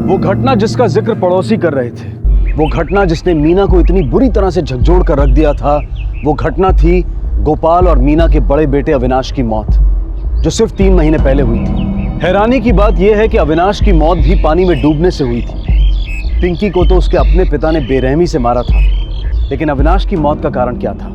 वो घटना जिसका जिक्र पड़ोसी कर रहे थे, वो घटना जिसने मीना को इतनी बुरी तरह से झकझोर कर रख दिया था, वो घटना थी गोपाल और मीना के बड़े बेटे अविनाश की मौत, जो सिर्फ 3 महीने पहले हुई थी। हैरानी की बात यह है कि अविनाश की मौत भी पानी में डूबने से हुई थी। पिंकी को तो उसके अपने पिता ने बेरहमी से मारा था, लेकिन अविनाश की मौत का कारण क्या था?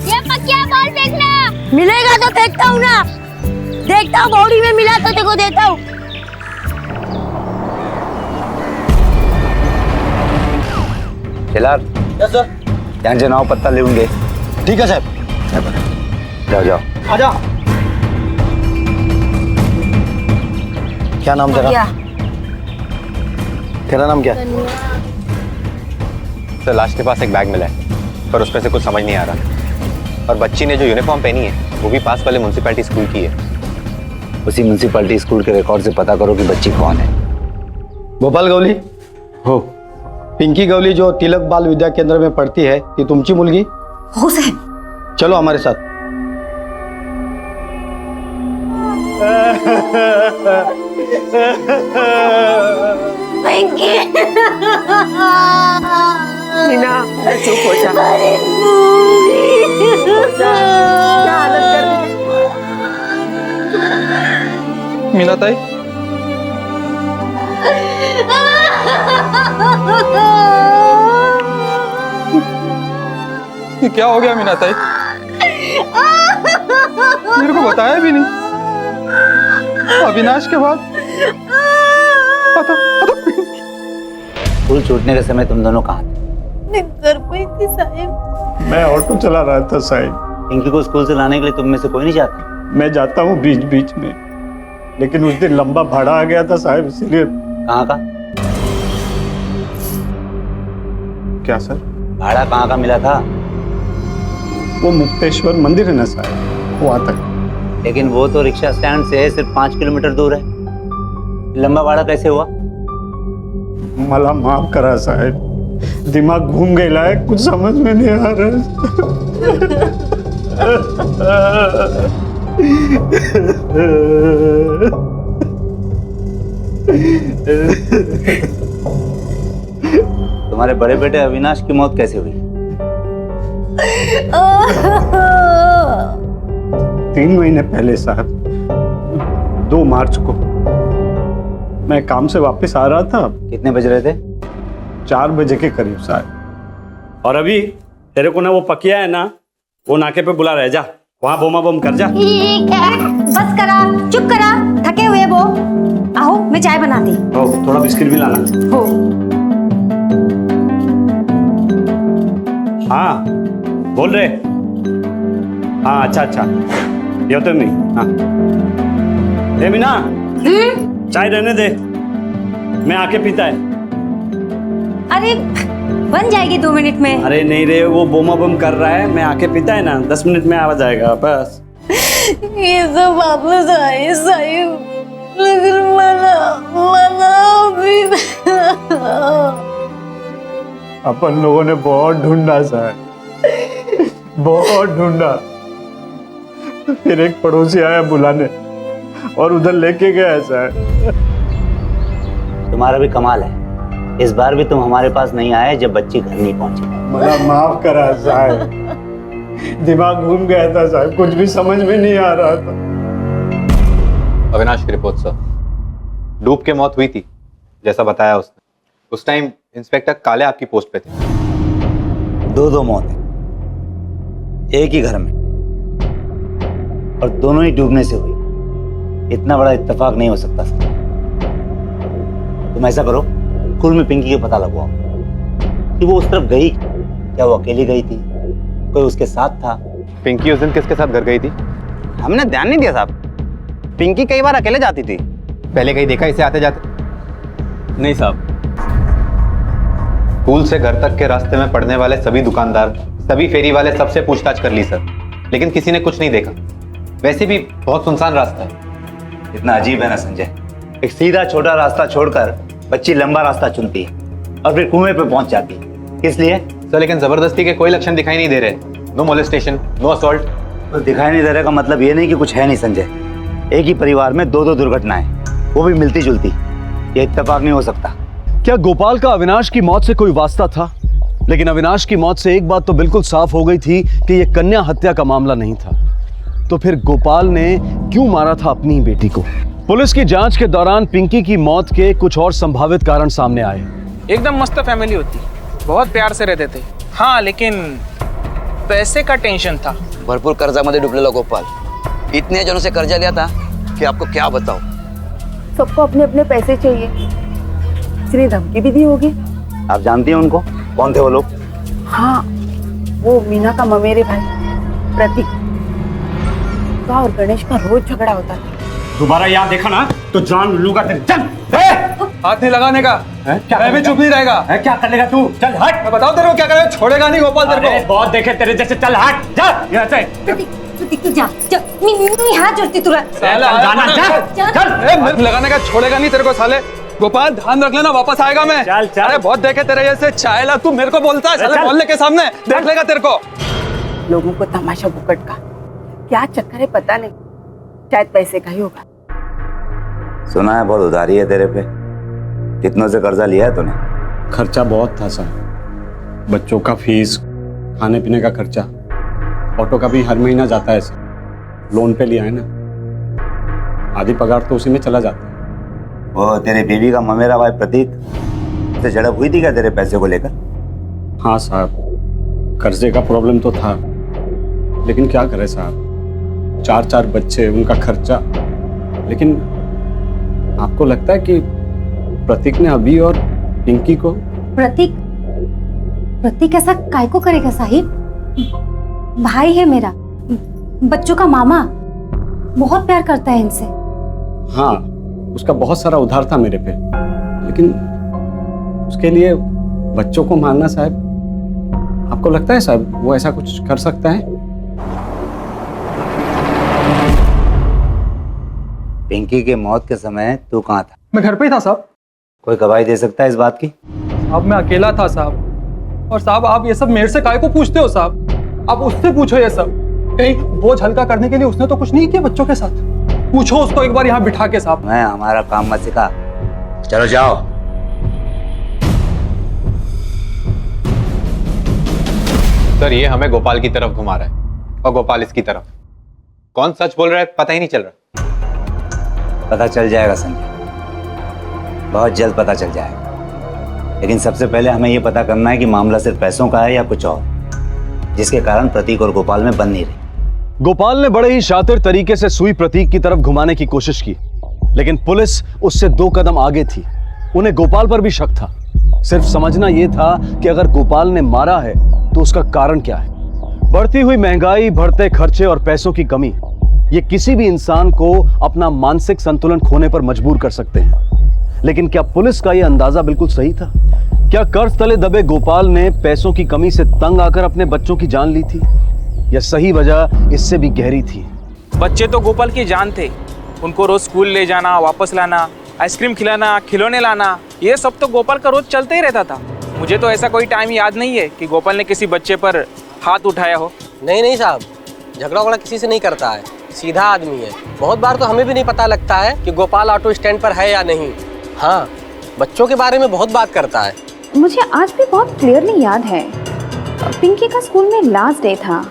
ये पकिया बॉल फेंकना। मिलेगा तो फेंकता हूँ ना, देखता हूँ बॉडी में मिला तो तेको देता हूँ। यहाँ जनाव पत्ता लेंगे। ठीक है साहब। जाओ जाओ। आजा। क्या नाम तेरा? तेरा नाम क्या? सर लाश के पास एक बैग मिला है, पर उसमें से कुछ समझ नहीं आ रहा। और बच्ची ने जो यूनिफॉर्म पहनी है वो भी पास वाले म्युनिसिपैलिटी स्कूल की है। उसी म्युनिसिपैलिटी स्कूल के रिकॉर्ड से पता करो कि बच्ची कौन है। गोपाल गवली हो, पिंकी गवली जो तिलक बाल विद्या केंद्र में पढ़ती है, ती तुमची मुलगी? हो साहेब। चलो हमारे साथ। पिंकी। मीना, चुप हो जा। क्या हालत कर रही है? मीना ताई, ये क्या हो गया मीना ताई? मेरे को बताया भी नहीं। अविनाश के बाद स्कूल छूटने के समय तुम दोनों कहाँ थे? मैं घर पे थी साहेब। मैं ऑटो चला रहा था साहिब। पिंकी को स्कूल से लाने के लिए तुम में से कोई नहीं जाता? मैं जाता हूँ बीच बीच में, लेकिन उस दिन लंबा भाड़ा आ गया था साहब, इसीलिए। कहाँ का? क्या सर? भाड़ा कहाँ का मिला था? वो मुक्तेश्वर मंदिर है ना साहब, वहाँ तक। लेकिन वो तो रिक्शा स्टैंड से सिर्फ 5 किलोमीटर दूर है। लंबा भाड़ा कैसे हुआ? मला माफ करा साहब, दिमाग घूम गया है, कुछ समझ में नहीं आ रहा। तुम्हारे बड़े बेटे अविनाश की मौत कैसे हुई? 3 महीने पहले साहब, 2 मार्च को मैं काम से वापस आ रहा था। कितने बज रहे थे? 4 बजे के करीब साहब। और अभी तेरे को ना वो पकिया है ना, वो नाके पे बुला रहे, जा वहां बोमा बम कर जा। ठीक है, बस करा, चुप करा, थके हुए वो। आओ मैं चाय बनाती। हो, थोड़ा बिस्किट भी लाना। हो। हाँ बोल रहे। हाँ अच्छा, ये तो नहीं। हाँ दे मीना, चाय रहने दे, मैं आके पीता है। अरे बन जाएगी 2 मिनट में। अरे नहीं रे, वो बोमा बम कर रहा है, मैं आके पीता है ना, 10 मिनट में आ जाएगा बस। ये सब वापस आए साहिब, लेकिन मना अभी। अपन लोगों ने बहुत ढूंढा सर, बहुत ढूंढा। फिर एक पड़ोसी आया बुलाने और उधर लेके गया सर। तुम्हारा भी कमाल है, इस बार भी तुम हमारे पास नहीं आए जब बच्ची घर नहीं पहुंची। मला माफ करा साहब, दिमाग घूम गया था साहब, कुछ भी समझ में नहीं आ रहा था। अविनाश की रिपोर्ट सर, डूब के मौत हुई थी जैसा बताया उसने। उस टाइम इंस्पेक्टर काले आपकी पोस्ट पे थे। 2 मौतें एक ही घर में, और दोनों ही डूबने से हुई। इतना बड़ा इत्तेफाक नहीं हो सकता सर। तुम ऐसा करो, स्कूल में पिंकी का पता लगवाओ कि वो उस तरफ गई, क्या वो अकेली गई थी, कोई उसके साथ था? पिंकी उस दिन किसके साथ घर गई थी? हमने ध्यान नहीं दिया साहब। पिंकी कई बार अकेले जाती थी। पहले कहीं देखा इसे आते जाते? नहीं साहब। स्कूल से घर तक के रास्ते में पड़ने वाले सभी दुकानदार, सभी फेरी वाले, सबसे पूछताछ कर ली सर, लेकिन किसी ने कुछ नहीं देखा। वैसे भी बहुत सुनसान रास्ता है। इतना अजीब है ना संजय, एक सीधा छोटा रास्ता छोड़कर बच्ची लंबा रास्ता चुनती है और फिर कुएं पे पहुंच जाती है। किस लिए सर? लेकिन जबरदस्ती के कोई लक्षण दिखाई नहीं दे रहे। No molestation, no assault. तो दिखाई नहीं दे रहा का मतलब ये नहीं कि कुछ है नहीं संजय। एक ही परिवार में 2 दुर्घटनाएं, वो भी मिलती जुलती। ये इत्तेफाक नहीं हो सकता। क्या गोपाल का अविनाश की मौत से कोई वास्ता था? लेकिन अविनाश की मौत से एक बात तो बिल्कुल साफ हो गई थी कि यह कन्या हत्या का मामला नहीं था। तो फिर गोपाल ने क्यों मारा था अपनी बेटी को? पुलिस की जांच के दौरान पिंकी की मौत के कुछ और संभावित कारण सामने आए। एकदम मस्त फैमिली होती, बहुत प्यार से रहते थे। हाँ, लेकिन पैसे का टेंशन था। भरपूर कर्जामध्ये डुबलेला गोपाल, इतने जनों से कर्जा लिया था कि आपको क्या बताओ। सबको अपने अपने पैसे चाहिए, इसने धमकी भी दी होगी। आप जानती हैं उनको? कौन थे वो लोग? हाँ, वो मीना का ममेरे भाई प्रतीक का और गणेश का रोज झगड़ा होता था। दोबारा याद देखा ना तो जान लूंगा तेरे। चल हाथ नहीं लगाने का। मैं भी चुप नहीं रहेगा। क्या कर लेगा तू? चल हट। मैं बताओ तेरे को क्या करेगा। छोड़ेगा नहीं गोपाल तेरे को। बहुत देखे तेरे जैसे। चल हट, जा यहाँ से। प्रतीक तू जा, मैं हाथ जोड़ती तुरंत। चल लगाने का, छोड़ेगा नहीं तेरे को साले। गोपाल ध्यान रख लेना, वापस आएगा मैं। चल चल। अरे बहुत देखे तेरे जैसे चायला, तू मेरे को बोलता है साले मोहल्ले के सामने, देख लेगा तेरे को। लोगों को तमाशा बुकट का क्या चक्कर है पता नहीं, शायद पैसे का ही होगा। सुना है बहुत उधारी है तेरे पे, कितनों से कर्जा लिया है तूने? खर्चा बहुत था सर, बच्चों का फीस, खाने पीने का खर्चा, ऑटो का भी हर महीना जाता है सर। लोन पे लिया है ना, आधी पगार तो उसी में चला जाता है। वो तेरे बीवी का ममेरा भाई प्रतीक से झड़प हुई थी क्या तेरे पैसे को लेकर? हाँ साहब, कर्जे का प्रॉब्लम तो था, लेकिन क्या करे साहब, 4 बच्चे, उनका खर्चा। लेकिन आपको लगता है कि प्रतीक ने अभी और पिंकी को? प्रतीक ऐसा काय को करेगा साहिब? भाई है मेरा, बच्चों का मामा, बहुत प्यार करता है इनसे। हाँ, उसका बहुत सारा उधार था मेरे पे, लेकिन उसके लिए बच्चों को मारना साहब, आपको लगता है साहब वो ऐसा कुछ कर सकता है? पिंकी के मौत के समय तू कहाँ था? मैं घर पे ही था साहब। कोई गवाही दे सकता है इस बात की? अब मैं अकेला था साहब, और साहब आप ये सब मेरे से काहे को पूछते हो साहब? आप उससे पूछो ये सब। कहीं बोझ हल्का करने के लिए उसने तो कुछ नहीं किया बच्चों के साथ। पूछो उसको एक बार यहाँ बिठा के साहब। मैं हमारा काम मत सिखा, चलो जाओ। सर ये हमें गोपाल की तरफ घुमा रहा है और गोपाल इसकी तरफ। कौन सच बोल रहा है पता ही नहीं चल रहा। पता चल जाएगा संजय, बहुत जल्द पता चल जाएगा। लेकिन सबसे पहले हमें यह पता करना है कि मामला सिर्फ पैसों का है या कुछ और, जिसके कारण प्रतीक और गोपाल में बन नहीं रही। गोपाल ने बड़े ही शातिर तरीके से सुई प्रतीक की तरफ घुमाने की कोशिश की, लेकिन पुलिस उससे 2 कदम आगे थी। उन्हें गोपाल पर भी शक था। सिर्फ समझना यह था कि अगर गोपाल ने मारा है तो उसका कारण क्या है। बढ़ती हुई महंगाई, बढ़ते खर्चे और पैसों की कमी, ये किसी भी इंसान को अपना मानसिक संतुलन खोने पर मजबूर कर सकते हैं। लेकिन क्या पुलिस का यह अंदाजा बिल्कुल सही था? क्या कर्ज तले दबे गोपाल ने पैसों की कमी से तंग आकर अपने बच्चों की जान ली थी, या सही वजह इससे भी गहरी थी? बच्चे तो गोपाल की जान थे। उनको रोज स्कूल ले जाना, वापस लाना, आइसक्रीम खिलाना, खिलौने लाना, ये सब तो गोपाल का रोज चलते ही रहता था। मुझे तो ऐसा कोई टाइम याद नहीं है कि गोपाल ने किसी बच्चे पर हाथ उठाया हो। नहीं साहब, झगड़ा वगड़ा किसी से नहीं करता है, सीधा आदमी है। बहुत बार तो हमें भी नहीं पता लगता है कि गोपाल ऑटो स्टैंड पर है या नहीं। हाँ, बच्चों के बारे में बहुत बात करता है। मुझे आज भी बहुत क्लियरली याद है, पिंकी का स्कूल में लास्ट डे था।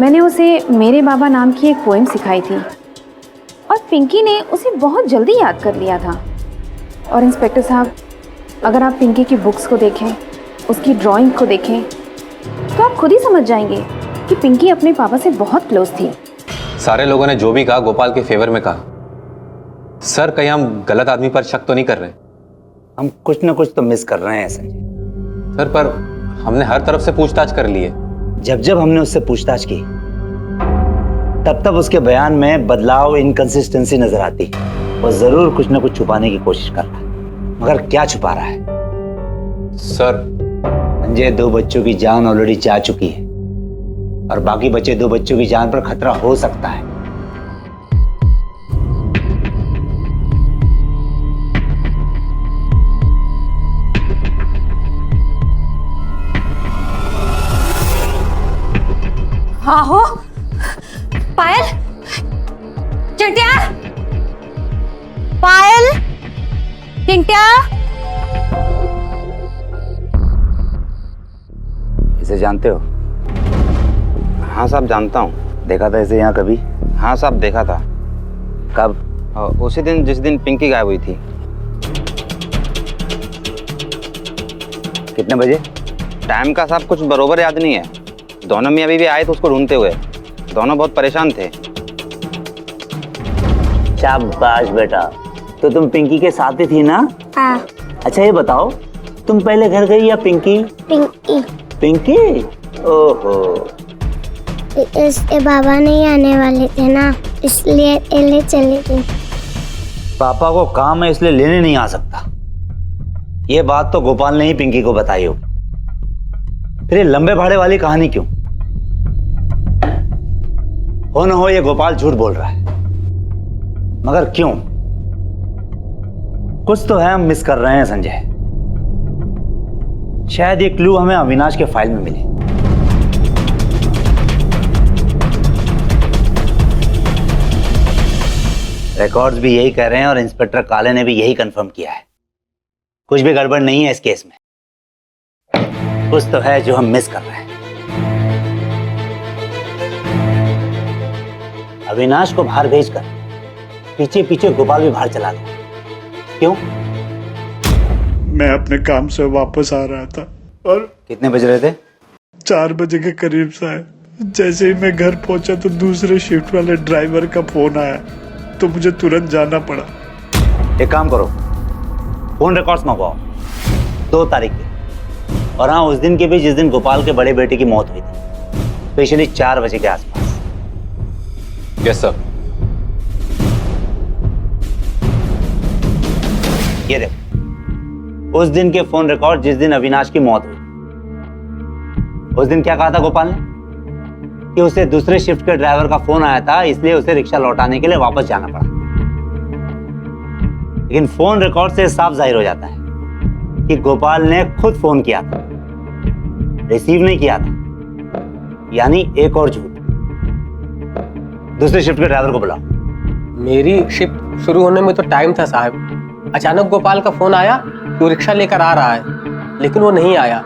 मैंने उसे मेरे बाबा नाम की एक पोएम सिखाई थी और पिंकी ने उसे बहुत जल्दी याद कर लिया था। और इंस्पेक्टर साहब, अगर आप पिंकी की बुक्स को देखें, उसकी ड्राइंग को देखें, तो आप खुद ही समझ जाएंगे कि पिंकी अपने पापा से बहुत क्लोज थी। सारे लोगों ने जो भी कहा गोपाल के फेवर में कहा। सर कहीं हम गलत आदमी पर शक तो नहीं कर रहे? हम कुछ ना कुछ तो मिस कर रहे हैं संजय। सर पर हमने हर तरफ से पूछताछ कर ली है। जब हमने उससे पूछताछ की तब उसके बयान में बदलाव, इनकंसिस्टेंसी नजर आती। वो जरूर कुछ ना कुछ छुपाने की कोशिश कर रहा है, मगर क्या छुपा रहा है? सर संजय, 2 बच्चों की जान ऑलरेडी जा चुकी है और बाकी बचे 2 बच्चों की जान पर खतरा हो सकता है। हाँ हो पायल, चिंटिया, पायल, चिंटिया। इसे जानते हो? हाँ साहब जानता हूँ। देखा था इसे यहाँ कभी? हाँ साहब देखा था। कब? उसी दिन जिस दिन पिंकी गायब हुई थी। कितने बजे? टाइम का साहब कुछ बरोबर याद नहीं है। दोनों में अभी भी आए थे उसको ढूंढते हुए। दोनों बहुत परेशान थे। शाबाश बेटा, तो तुम पिंकी के साथ ही थी ना? हाँ। अच्छा ये बताओ, तुम पहले घर गई या पिंकी? पिंकी। पिंकी? ओहो। इसके बाबा नहीं आने वाले थे ना, इसलिए ले चली गई। पापा को काम है इसलिए लेने नहीं आ सकता। ये बात तो गोपाल ने ही पिंकी को बताई हो। फिर ये लंबे भाड़े वाली कहानी क्यों? हो न हो ये गोपाल झूठ बोल रहा है, मगर क्यों? कुछ तो है हम मिस कर रहे हैं संजय। शायद ये क्लू हमें अविनाश के फाइल में मिले। रिकॉर्ड्स भी यही कह रहे हैं और इंस्पेक्टर काले ने भी यही कंफर्म किया है। कुछ भी गड़बड़ नहीं है इस केस में। कुछ तो है जो हम मिस कर रहे हैं। अविनाश को बाहर भेजकर पीछे पीछे गोपाल भी बाहर चला गया। क्यों? मैं अपने काम से वापस आ रहा था और कितने बज रहे थे? 4 बजे के करीब साहब। जैसे ही मैं घर पहुंचा तो दूसरे शिफ्ट वाले ड्राइवर का फोन आया, तो मुझे तुरंत जाना पड़ा। एक काम करो, फोन रिकॉर्ड्स मंगवाओ 2 तारीख के, और हाँ उस दिन के भी जिस दिन गोपाल के बड़े बेटे की मौत हुई थी, स्पेशली 4 बजे के आसपास। Yes sir. ये देखो, उस दिन के फोन रिकॉर्ड जिस दिन अविनाश की मौत हुई। उस दिन क्या कहा था गोपाल ने? कि उसे दूसरे शिफ्ट के ड्राइवर का फोन आया था, इसलिए उसे रिक्शा लौटाने के लिए वापस जाना पड़ा। लेकिन फोन रिकॉर्ड से साफ जाहिर हो जाता है कि गोपाल ने खुद फोन किया था। रिसीव नहीं किया था, यानी एक और झूठ। दूसरे शिफ्ट के ड्राइवर को बुलाओ। मेरी शिफ्ट शुरू होने में तो टाइम था साहब। अचानक गोपाल का फोन आया कि वो रिक्शा लेकर आ रहा है, लेकिन वो नहीं आया।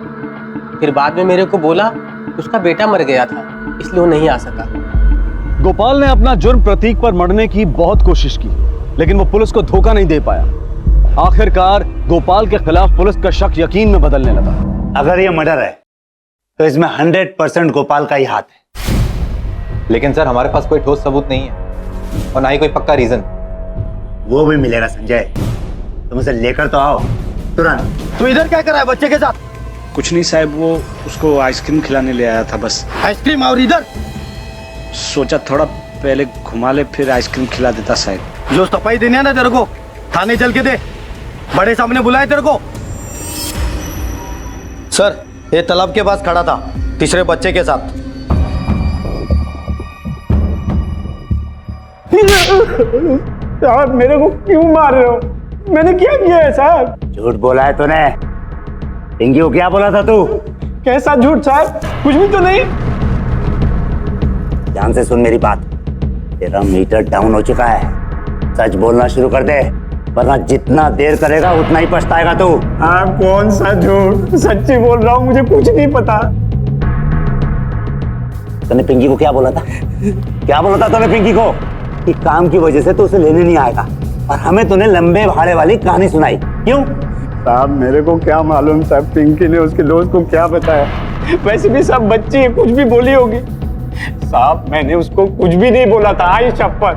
फिर बाद में मेरे को बोला कि उसका बेटा मर गया था, इसलिए वो नहीं आ सका। गोपाल ने अपना जुर्म प्रतीक पर मढ़ने की बहुत कोशिश की, लेकिन वो पुलिस को धोखा नहीं दे पाया। आखिरकार गोपाल के खिलाफ पुलिस का शक यकीन में बदलने लगा। अगर ये मर्डर है तो इसमें 100% गोपाल का ही हाथ है। लेकिन सर हमारे पास कोई ठोस सबूत नहीं है और ना ही कोई पक्का रीजन। वो भी मिलेगा संजय, तुम उसे लेकर तो आओ तुरंत। तू इधर क्या कर रहा है बच्चे के साथ? कुछ नहीं साहब, वो उसको आइसक्रीम खिलाने ले आया था बस। आइसक्रीम? और इधर? सोचा थोड़ा पहले घुमा ले फिर आइसक्रीम खिला देता साहब। जो सफाई देनी है ना तेरे को, थाने चल के दे। बड़े सामने बुलाए तेरे को। सर, ये तालाब के पास खड़ा था तीसरे बच्चे के साथ। साहब मेरे को क्यों मार रहे हो? मैंने क्या किया है साहब? झूठ बोला है तूने। पिंकी को क्या बोला था तू? कैसा झूठ साहब? कुछ भी तो नहीं। ध्यान से सुन मेरी बात, तेरा मीटर डाउन हो चुका है। सच बोलना शुरू कर दे, वरना जितना देर करेगा उतना ही पछताएगा तू। हाँ, कौन सा झूठ? सच्ची बोल रहा हूँ, मुझे कुछ नहीं पता। तूने पिंकी को क्या बोला था? क्या बोला था तूने पिंकी को? कि काम की वजह से तो उसे लेने नहीं आएगा, और हमें तूने लंबे भाड़े वाली कहानी सुनाई। क्यों? साहब मेरे को क्या मालूम साहब, पिंकी ने उसके दोस्त को क्या बताया। वैसे भी सब बच्ची है, कुछ भी बोली होगी। साहब मैंने उसको कुछ भी नहीं बोला था, आई शपथ।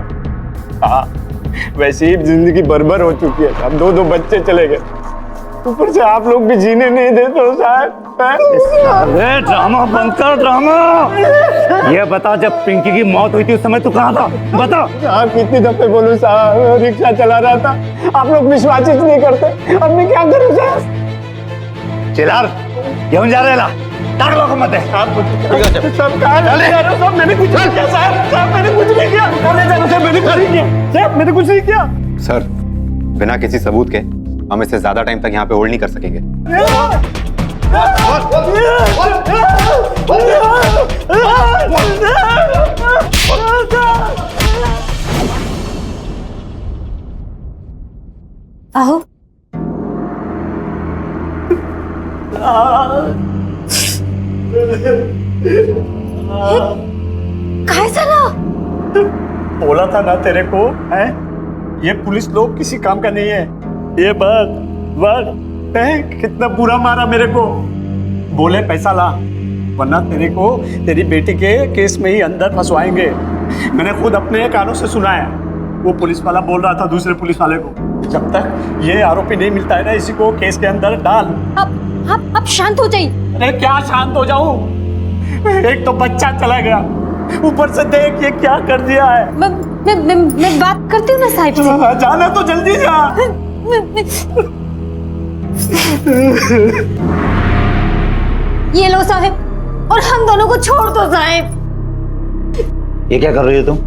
वैसे ही जिंदगी बर्बाद हो चुकी है साहब, दो बच्चे चले गए, ऊपर से आप लोग भी जीने नहीं देते हो साहब। अरे ड्रामा बंद कर, ड्रामा। ये बता, जब पिंकी की मौत हुई थी उस समय तू कहाँ था? बता। साहब कितनी दफे बोलूं साहब, रिक्शा चला रहा था, आप लोग विश्वास ही नहीं करते। अब मैं क्या करूं साहब? चिल्लार, क्यों जा रहे ला? ताक लो को मत है। सब कहाँ जा रहे हो साहब? मैंने कुछ नहीं किया साहब। साहब मैंने कुछ नहीं किया। मैंने कुछ नहीं किया साहब, मैंने कुछ नहीं किया। सर बिना किसी सबूत के हम इसे ज्यादा टाइम तक यहाँ पे होल्ड नहीं कर सकेंगे। आओ। कैसा ना? बोला था ना तेरे को, है? ये पुलिस लोग किसी काम का नहीं है। ये बात कितना बुरा मारा मेरे को। बोले पैसा ला, वरना तेरे को तेरी बेटी के केस में ही अंदर फंसवाएंगे। मैंने खुद अपने कानों से सुना है। वो पुलिस वाला बोल रहा था दूसरे पुलिस वाले को, जब तक ये आरोपी नहीं मिलता है ना, इसी को केस के अंदर डाल। अब शांत हो जाइए। अरे क्या शांत हो जाऊं? एक तो बच्चा चला गया, ऊपर से देख ये क्या कर दिया है। मैं बात करती हूँ ना साहिब से। जाना तो जल्दी जा। ये लो साहिब, और हम दोनों को छोड़ दो साहिब। ये क्या कर रही हो तुम?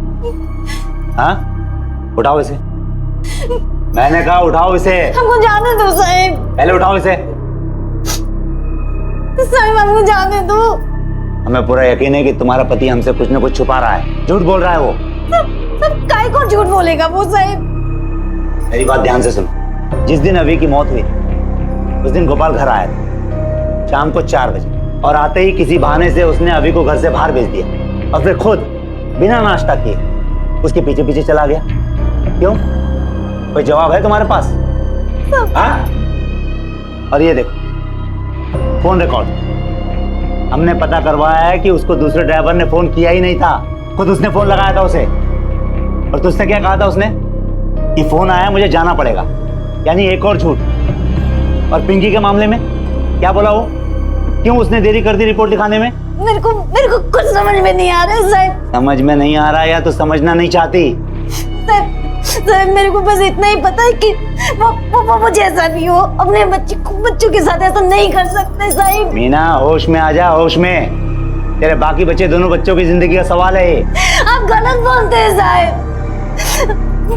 हाँ, उठाओ इसे। मैंने कहा उठाओ इसे। हमको जाने दो साहिब। पहले उठाओ इसे। साहिब हमको जाने दो। हमें पूरा यकीन है कि तुम्हारा पति हमसे कुछ न कुछ छुपा रहा है, झूठ बोल रहा है वो। सब काय को झूठ बोलेगा वो साहिब? मेरी बात ध्यान से सुनो। जिस दिन अभी की मौत हुई उस दिन गोपाल घर आया था शाम को 4 बजे, और आते ही किसी बहाने से उसने अभी को घर से बाहर भेज दिया, और फिर खुद बिना नाश्ता किए उसके पीछे पीछे चला गया। क्यों? कोई जवाब है तुम्हारे पास? हाँ? और ये देखो फोन रिकॉर्ड, हमने पता करवाया है कि उसको दूसरे ड्राइवर ने फोन किया ही नहीं था, खुद उसने फोन लगाया था उसे। और तुझसे क्या कहा था उसने? कि फोन आया, मुझे जाना पड़ेगा, यानी एक और झूठ। और पिंकी के मामले में क्या बोला वो? क्यों उसने देरी कर दी रिपोर्ट लिखाने में? मेरे को कुछ समझ में नहीं आ रहा है साहिब। समझ में नहीं आ रहा या तो समझना नहीं चाहती? साहिब मेरे को बस इतना ही पता है कि वो जैसा भी हो अपने बच्चों के साथ ऐसा नहीं कर सकते साहिब। मीना होश में आ जा, होश में। तेरे बाकी बच्चे, दोनों बच्चों की जिंदगी का सवाल है। आप गलत बोलते हैं साहिब।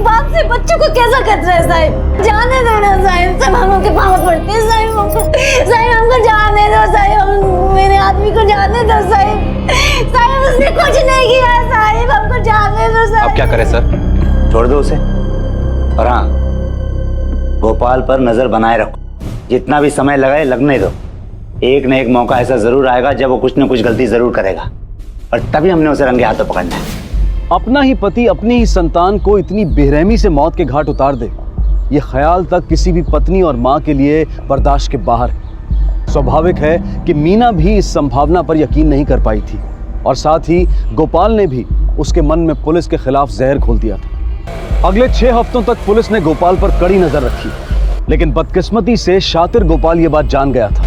बाप से बच्चों को कैसा खतरा है साहिब? जाने दो ना साहिब, सब हम के पाँव पड़ते हैं साहिब, हमको जाने दो साहिब, मेरे आदमी को जाने दो साहिब, उसने कुछ नहीं किया साहिब, हमको जाने दो साहिब। अब क्या करें सर? छोड़ दो उसे, और हाँ, गोपाल पर नजर बनाए रखो। जितना भी समय लगाए लगने दो, एक न एक मौका ऐसा जरूर आएगा जब वो कुछ न कुछ गलती जरूर करेगा, और तभी हमने उसे रंगे हाथों पकड़ना है। अपना ही पति अपनी ही संतान को इतनी बेरहमी से मौत के घाट उतार दे, ये ख्याल तक किसी भी पत्नी और माँ के लिए बर्दाश्त के बाहर है। स्वाभाविक है कि मीना भी इस संभावना पर यकीन नहीं कर पाई थी, और साथ ही गोपाल ने भी उसके मन में पुलिस के खिलाफ जहर घोल दिया था। अगले 6 हफ्तों तक पुलिस ने गोपाल पर कड़ी नजर रखी, लेकिन बदकिस्मती से शातिर गोपाल ये बात जान गया था,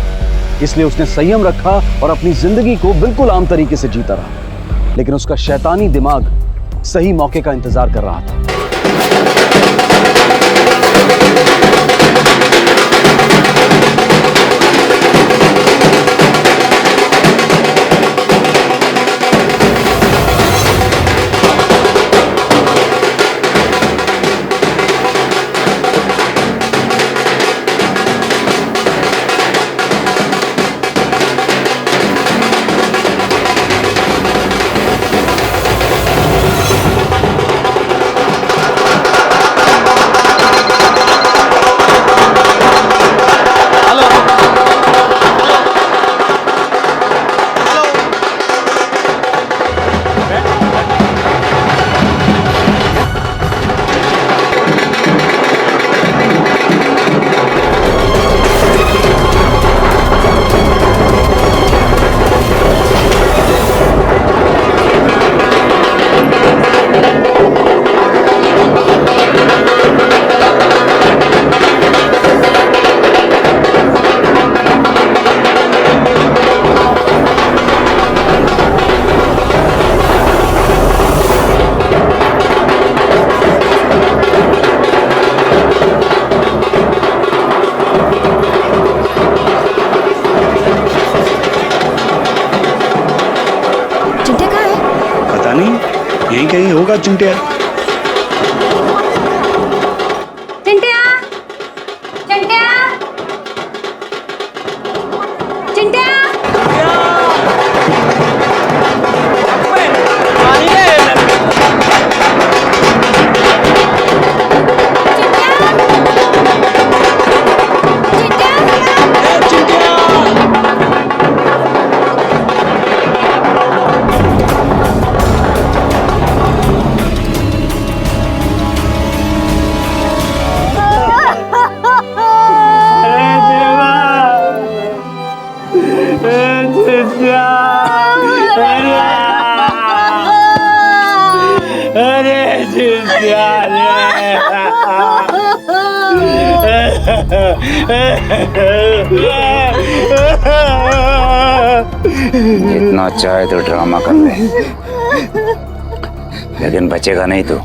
इसलिए उसने संयम रखा और अपनी जिंदगी को बिल्कुल आम तरीके से जीता रहा। लेकिन उसका शैतानी दिमाग सही मौके का इंतजार कर रहा था। यही कहीं होगा चिंटिया। चिंटिया, चिंटिया, चिंटिया। जितना चाहे तो ड्रामा कर ले, लेकिन बचेगा नहीं तू।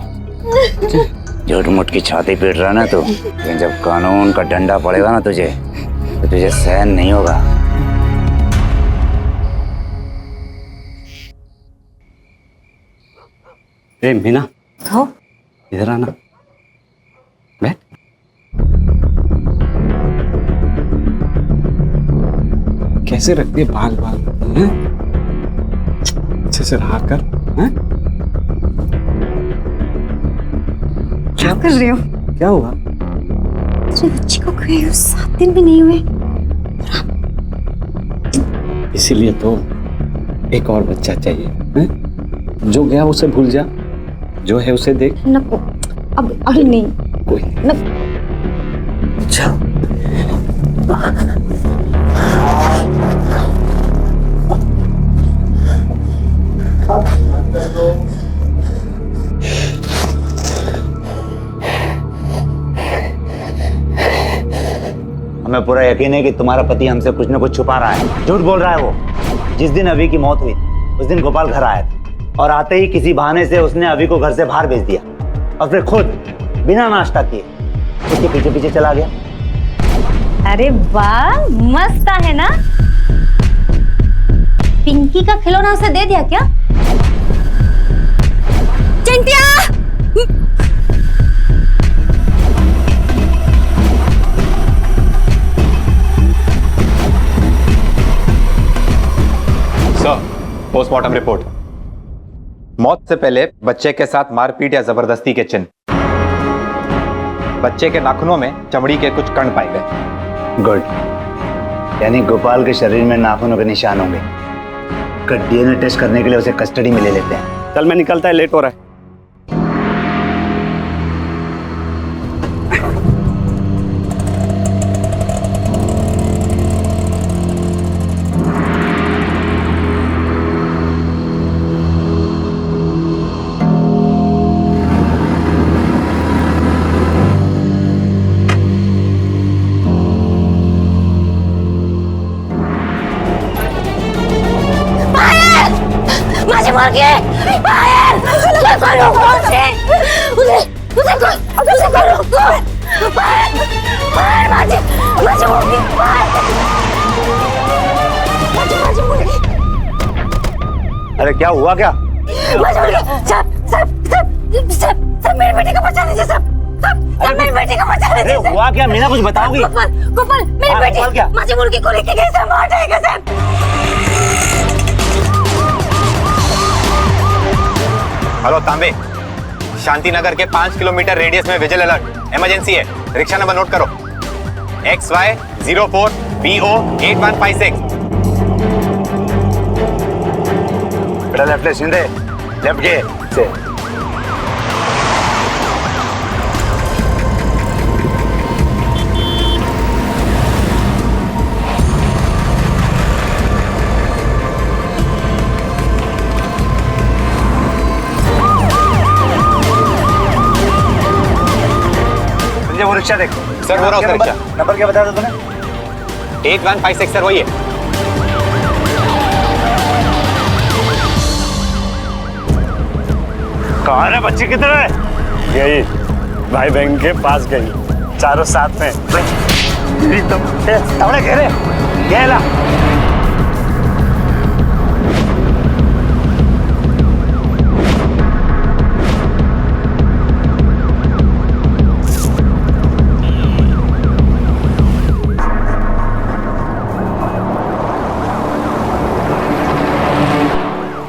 झूठ मूठ की छाती पीट रहा ना तू, लेकिन जब कानून का डंडा पड़ेगा ना तुझे, तो तुझे सहन नहीं होगा। ए मीना, हाँ? इधर आना, बैठ। कैसे रखती है बाल बाल, हैं? अच्छे से रहा कर, हैं? क्या कर रहे हो? क्या हुआ? मुझे बच्ची को खोए 7 दिन भी नहीं हुए। इसीलिए तो एक और बच्चा चाहिए, हैं? जो गया उसे भूल जा, जो है उसे देख। नको, अभी नहीं। कोई चल। हमें पूरा यकीन है कि तुम्हारा पति हमसे कुछ न कुछ छुपा रहा है, झूठ बोल रहा है वो। जिस दिन अभी की मौत हुई उस दिन गोपाल घर आया था, और आते ही किसी बहाने से उसने अभी को घर से बाहर भेज दिया, और फिर खुद बिना नाश्ता किए उसके पीछे पीछे चला गया। अरे वाह, मस्त है ना। पिंकी का खिलौना उसे दे दिया क्या? चिंटिया! Postmortem report. मौत से पहले बच्चे के साथ मारपीट या जबरदस्ती के चिन्ह, बच्चे के नाखूनों में चमड़ी के कुछ कण पाए गए। गुड, यानी गोपाल के शरीर में नाखूनों के निशान होंगे। डीएनए टेस्ट करने के लिए उसे कस्टडी में ले लेते हैं। चल मैं निकलता है, लेट हो रहा है। माझी मुलगी बाहेर करू उसे करू बाहेर माझी मुलगी माझी मुलगी। अरे क्या हुआ क्या? माझी मुलगी सब मेरी बेटी को बचा दीजिए, सब मेरी बेटी को बचा दीजिए। अरे हुआ क्या मीना, कुछ बताओगी? गोपाल मेरी बेटी माझी मुलगी को लेके गए, सब मार जाएगा सब। हेलो तांबे, शांति नगर के 5 किलोमीटर रेडियस में विजिल अलर्ट, इमरजेंसी है। रिक्शा नंबर नोट करो, XY04BO 8156। बेटा लेफ्ट ले, सीधे लेफ्ट के से। वो रिक्शा देखो सर, वो रहा उसका रिक्शा। नंबर क्या बताया था तूने? 8156 सर, वही है। कहाँ है बच्ची, किधर है? यही भाई बहन के पास गई, चारों साथ में। तबड़े घेरे गेला।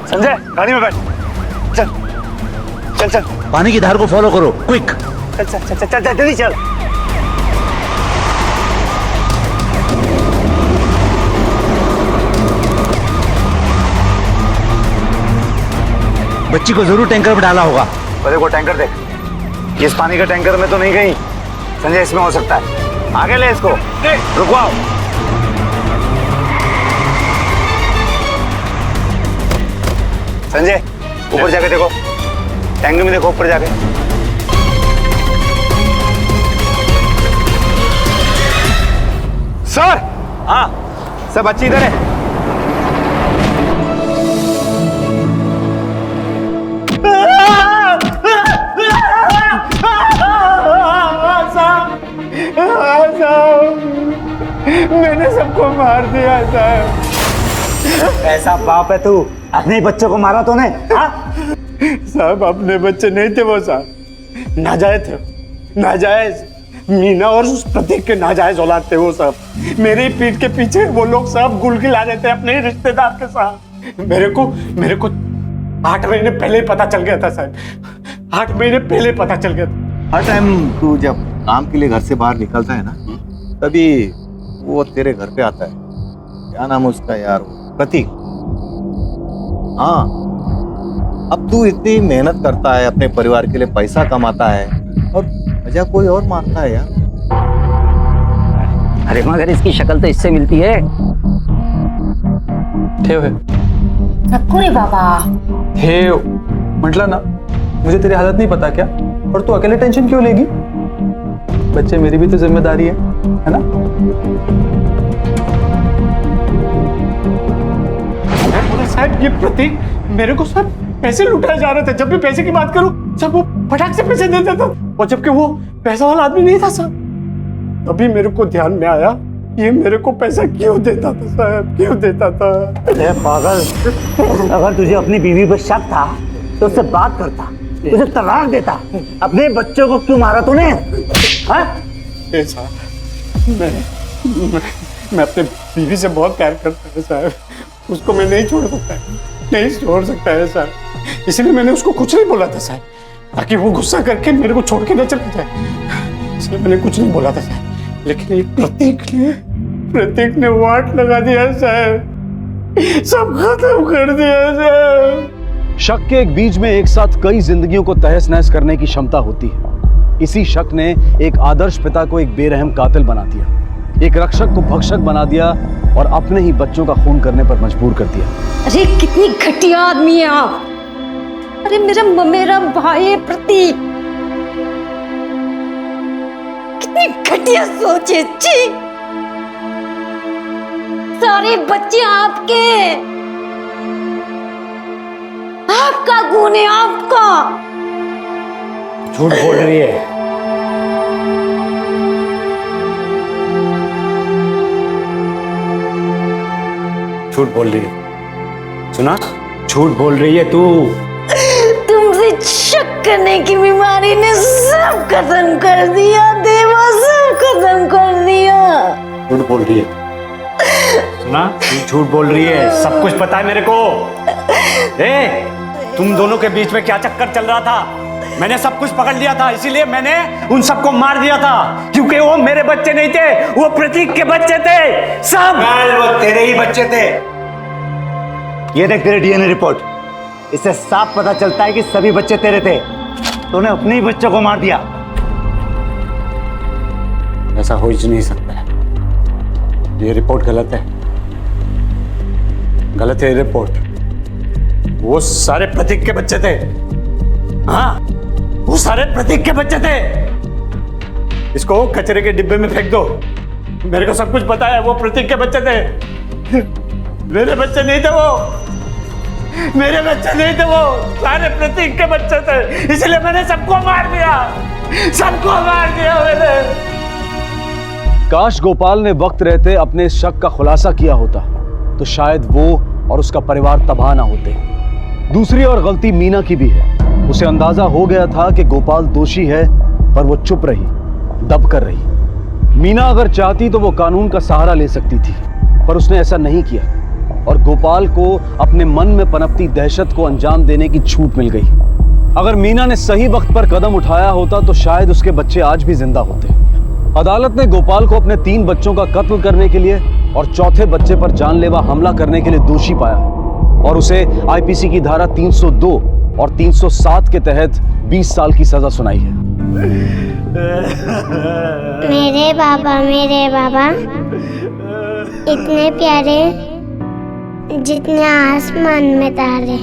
संजय गाड़ी में बैठ, चल चल चल। पानी की धार को फॉलो करो, क्विक। चल चल चल चल चल जल्दी चल। बच्ची को जरूर टैंकर में डाला होगा। अरे वो टैंकर देख, इस पानी के टैंकर में तो नहीं गई संजय, इसमें हो सकता है। आगे ले इसको, रुकवाओ। संजय ऊपर जाके देखो, टैंकर में देखो, ऊपर जाके। सर, हाँ सर, बच्ची इधर है। मैंने सबको मार दिया साहब। ऐसा बाप है तू, अपने बच्चों को मारा तूने? साहब अपने बच्चे नहीं थे वो साहब, नाजायज थे, नाजायज। मीना और उस प्रतीक के नाजायज औलाद थे वो साहब। मेरी पीठ के पीछे वो लोग सब गुलगिला रहे थे अपने ही रिश्तेदार के साथ। मेरे को 8 महीने पहले ही पता चल गया था साहब, 8 महीने पहले पता चल गया था। हर टाइम तू जब काम के लिए घर से बाहर निकलता है ना, तभी वो तेरे घर पे आता है। क्या नाम है उसका यार, प्रतीक। हाँ, अब तू इतनी मेहनत करता है, अपने परिवार के लिए पैसा कमाता है, और वजह कोई और मारता है यार। अरे मगर इसकी शक्ल तो इससे मिलती है। ठेव है रे बाबा, ठेव म्हटलं ना, मुझे तेरी हालत नहीं पता क्या? और तू अकेले टेंशन क्यों लेगी? बच्चे मेरी भी तो जिम्मेदारी है ना? साहब ये प्रतीक मेरे को सब पैसे लुटाए जा रहे थे। जब भी पैसे की बात करूं सब वो फटाक से पैसे देता था, और जबकि वो पैसा वाला आदमी नहीं था साहब। अभी मेरे को ध्यान में आया ये मेरे को पैसा क्यों देता था साहब, क्यों देता था? अरे पागल, अगर तुझे अपनी बीवी पर शक था तो उससे बात करता, तुझे तलाक देता। अपने बच्चों को क्यों मारा तूने? मैं अपने बीवी से बहुत प्यार करता हूँ साहब, उसको मैं नहीं छोड़ सकता। नहीं छोड़ सकता है सर, इसलिए मैंने उसको कुछ नहीं बोला था सर, ताकि वो गुस्सा करके मेरे को छोड़ के न चला जाए, इसलिए मैंने कुछ नहीं बोला था सर। लेकिन ये प्रतीक ने वाट लगा दिया सर, सब खत्म कर दिया सर। शक के एक बीज में एक साथ कई जिंदगियों को तहस नहस करने की क्षमता होती है। इसी शक ने एक आदर्श पिता को एक बेरहम कातिल बना दिया, एक रक्षक को भक्षक बना दिया और अपने ही बच्चों का खून करने पर मजबूर कर दिया। अरे कितनी घटिया आदमी है आप। अरे मेरा भाई है प्रतीक, कितनी घटिया सोच है। छी, सारे बच्चे आपका खून है, आपका। झूठ बोल रही है। झूठ बोल रही है, सुना? झूठ बोल रही है तू। तुमसे शक करने की बीमारी ने सब खत्म कर दिया देवा, सब खत्म कर दिया। झूठ बोल रही है, सुना? तू झूठ बोल रही है, सब कुछ पता है मेरे को। तुम दोनों के बीच में क्या चक्कर चल रहा था, मैंने सब कुछ पकड़ लिया था, इसीलिए मैंने उन सबको मार दिया था, क्योंकि वो मेरे बच्चे नहीं थे, वो प्रतीक के बच्चे थे, सब वो तेरे ही बच्चे थे। ये देख तेरे डीएनए रिपोर्ट, इससे साफ पता चलता है कि सभी बच्चे तेरे थे, तूने अपने ही बच्चों को मार दिया। ऐसा हो ही नहीं सकता है, ये रिपोर्ट गलत है, गलत है रिपोर्ट। वो सारे प्रतीक के बच्चे थे, हाँ वो सारे प्रतीक के बच्चे थे। इसको कचरे के डिब्बे में फेंक दो, मेरे को सब कुछ पता है, वो प्रतीक के बच्चे थे, मेरे बच्चे नहीं थे वो, मेरे बच्चे नहीं थे वो, सारे प्रतीक के बच्चे थे, इसलिए मैंने सबको मार दिया, सबको मार दिया मैंने। काश गोपाल ने वक्त रहते अपने इस शक का खुलासा किया होता तो शायद वो और उसका परिवार तबाह ना होते। दूसरी और गलती मीना की भी है। उसे अंदाजा हो गया था कि गोपाल दोषी है, पर वो चुप रही, दब कर रही। मीना अगर चाहती तो वो कानून का सहारा ले सकती थी, पर उसने ऐसा नहीं किया और गोपाल को अपने मन में पनपती दहशत को अंजाम देने की छूट मिल गई। अगर मीना ने सही वक्त पर कदम उठाया होता तो शायद उसके बच्चे आज भी जिंदा होते। अदालत ने गोपाल को अपने 3 बच्चों का कत्ल करने के लिए और चौथे बच्चे पर जानलेवा हमला करने के लिए दोषी पाया है और उसे आईपीसी की धारा 302 और 307 के तहत 20 साल की सजा सुनाई है। मेरे बाबा इतने प्यारे जितने आसमान में तारे,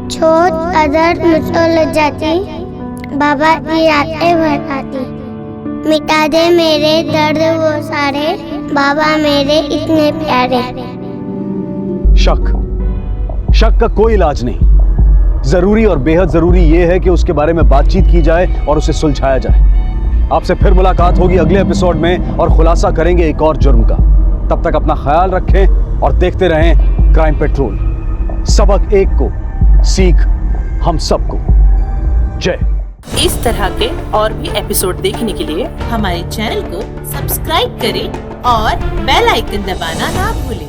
छोट अदर मुझको लग जाती, बाबा की रातें भराती, मिटा दे मेरे दर्द वो सारे, बाबा मेरे इतने प्यारे। शक का कोई इलाज नहीं। जरूरी और बेहद जरूरी यह है कि उसके बारे में बातचीत की जाए और उसे सुलझाया जाए। आपसे फिर मुलाकात होगी अगले एपिसोड में और खुलासा करेंगे एक और जुर्म का। तब तक अपना ख्याल रखें और देखते रहें क्राइम पेट्रोल। सबक एक को, सीख हम सबको। जय। इस तरह के और भी एपिसोड देखने के लिए हमारे चैनल को सब्सक्राइब करें और बेल आइकन दबाना ना भूलें।